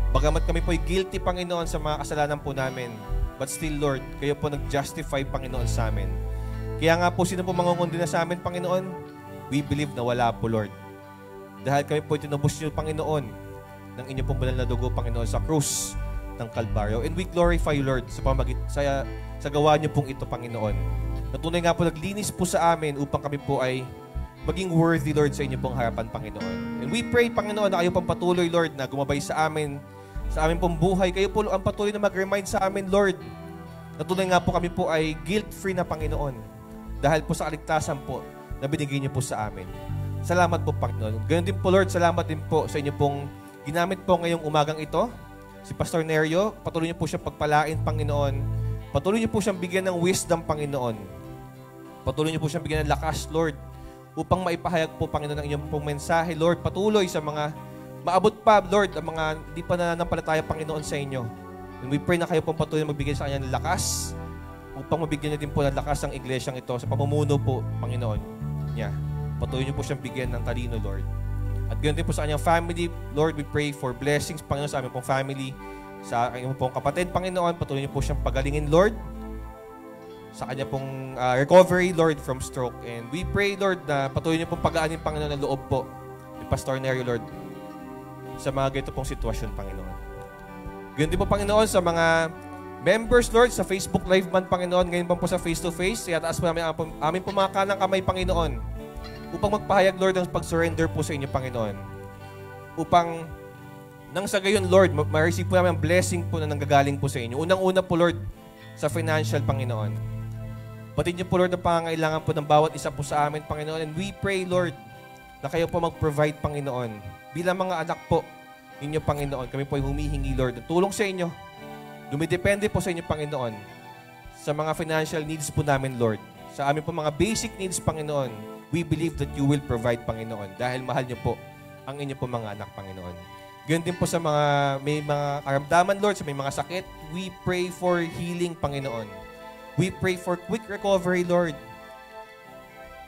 Bagamat kami po ay guilty, Panginoon, sa mga kasalanan po namin. But still, Lord, kayo po nag-justify, Panginoon, sa amin. Kaya nga po, sino po mangungundina sa amin, Panginoon? We believe na wala po, Lord. Dahil kami po tinubos niyo, Panginoon, ng inyong pong banal na dugo, Panginoon, sa krus ng Kalbaryo. And we glorify you, Lord, sa gawa niyo pong ito, Panginoon. Natunay nga po, naglinis po sa amin upang kami po ay maging worthy, Lord, sa inyong pong harapan, Panginoon. And we pray, Panginoon, na kayo pong patuloy, Lord, na gumabay sa amin, sa aming pong buhay. Kayo po ang patuloy na mag-remind sa amin, Lord. Natunay nga po kami po ay guilt-free na, Panginoon. Dahil po sa kaligtasan po na binigay niyo po sa amin. Salamat po, Panginoon. Gayon din po, Lord, salamat din po sa inyo pong ginamit po ngayong umagang ito. Si Pastor Nerio, patuloy niyo po siyang pagpalain, Panginoon. Patuloy niyo po siyang bigyan ng wisdom, Panginoon. Patuloy niyo po siyang bigyan ng lakas, Lord, upang maipahayag po, Panginoon, ang inyong pong mensahe, Lord. Patuloy sa mga maabot pa, Lord, ang mga hindi pa nananampalataya, Panginoon, sa inyo. And we pray na kayo pong patuloy na magbigay sa kanya ng lakas upang mabigyan niya din po ng lakas ang iglesyang ito sa pamumuno po, Panginoon. Yeah. Patuloy niyo po siyang bigyan ng talino, Lord. At ganoon din po sa kanyang family, Lord, we pray for blessings, Panginoon, sa aming pong family, sa kanyang pong kapatid, Panginoon. Patuloy niyo po siyang pagalingin, Lord, sa kanya pong recovery, Lord, from stroke. And we pray, Lord, na patuloy niyo pong pagaanin, Panginoon, ng loob po ni Pastor Nerio, Lord, sa mga ganito pong sitwasyon, Panginoon. Ganoon din po, Panginoon, sa mga members, Lord, sa Facebook Live man, Panginoon, ngayon po sa face-to-face, kaya taas po namin aming po mga kanang kamay, Panginoon, upang magpahayag, Lord, ng pag-surrender po sa inyo, Panginoon. Upang, nang sa gayon, Lord, ma-receive po namin ang blessing po na nanggagaling po sa inyo. Unang-una po, Lord, sa financial, Panginoon. Batid niyo po, Lord, ang pangangailangan po ng bawat isa po sa amin, Panginoon. And we pray, Lord, na kayo po mag-provide, Panginoon. Bilang mga anak po ninyo, Panginoon, kami po ay humihingi, Lord, ng tulong sa inyo. Dumidepende po sa inyo, Panginoon, sa mga financial needs po namin, Lord. Sa amin po mga basic needs, Panginoon, we believe that you will provide, Panginoon, dahil mahal niyo po ang inyo po mga anak, Panginoon. Ganyan din po sa may mga karamdaman, Lord, sa may mga sakit. We pray for healing, Panginoon. We pray for quick recovery, Lord.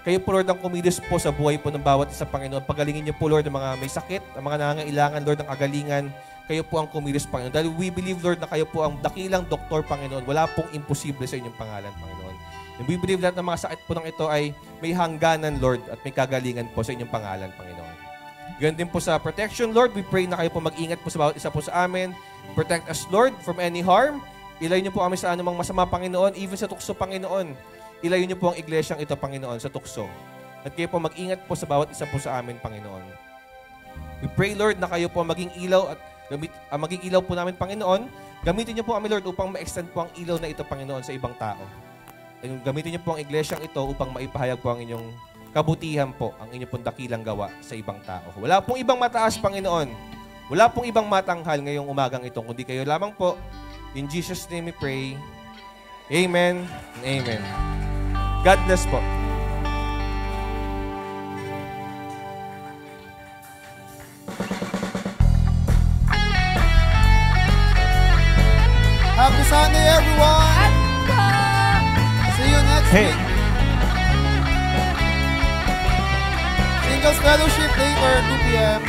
Kayo po, Lord, ang kumilos po sa buhay po ng bawat isa, Panginoon. Pagalingin niyo po, Lord, ang mga may sakit, ang mga nangangailangan, Lord, ng kagalingan. Kayo po ang kumilos, Panginoon. Dahil we believe, Lord, na kayo po ang dakilang doktor, Panginoon. Wala pong imposible sa inyong pangalan, Panginoon. And we believe lahat ng mga sakit po ng ito ay may hangganan, Lord, at may kagalingan po sa inyong pangalan, Panginoon. Ganyan din po sa protection, Lord. We pray na kayo po mag-ingat po sa bawat isa po sa amin. Protect us, Lord, from any harm. Ilayo niyo po kami sa anumang masama, Panginoon, even sa tukso, Panginoon. Ilayo niyo po ang iglesyang ito, Panginoon, sa tukso. At kayo po mag-ingat po sa bawat isa po sa amin, Panginoon. We pray, Lord, na kayo po maging ilaw at maging ilaw po namin, Panginoon. Gamitin niyo po kami, Lord, upang ma-extend po ang ilaw na ito, Panginoon, sa ibang tao. And gamitin niyo po ang iglesyang ito upang maipahayag po ang inyong kabutihan po, ang inyong pong dakilang gawa sa ibang tao. Wala pong ibang mataas, Panginoon. Wala pong ibang matanghal ngayong umagang ito, kundi kayo lamang po. In Jesus' name we pray. Amen and amen. God bless po. Happy Sunday, everyone! See you next week. Singles Fellowship later, 2 p.m.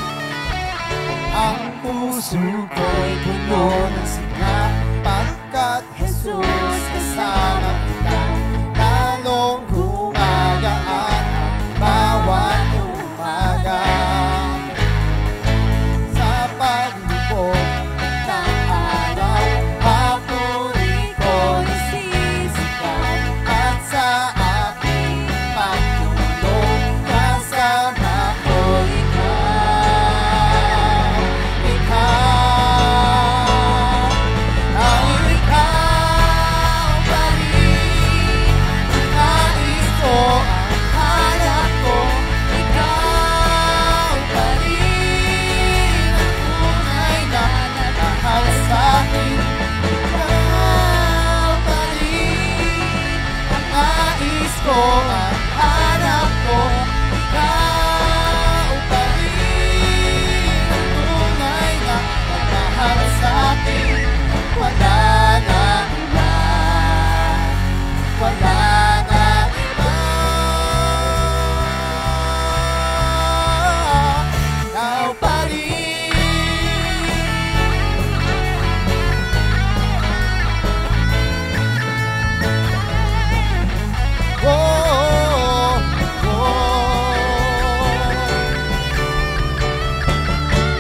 Ang puso ko'y puno ng sigla, pagkat Jesus kasama kita. Lalong gumagaan ang bawat umaga. Sa paglubog ng araw, papuri ko nasisigaw. At sa aking pagtulog, kasama ko ikaw. Ang ikaw pa rin, nais ko ang hanap ko. Ikaw pa rin, ang tunay na mahal sa'kin. Ikaw pa rin, ang nais ko ang hanap ko. Ikaw pa rin, ang tunay na mahal sa'kin. Wala na iba, wala na iba. Ikaw pa rin. Oh, oh, oh.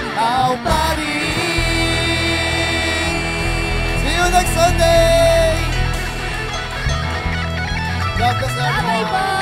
Ikaw pa rin. See you next Sunday. God bless everyone.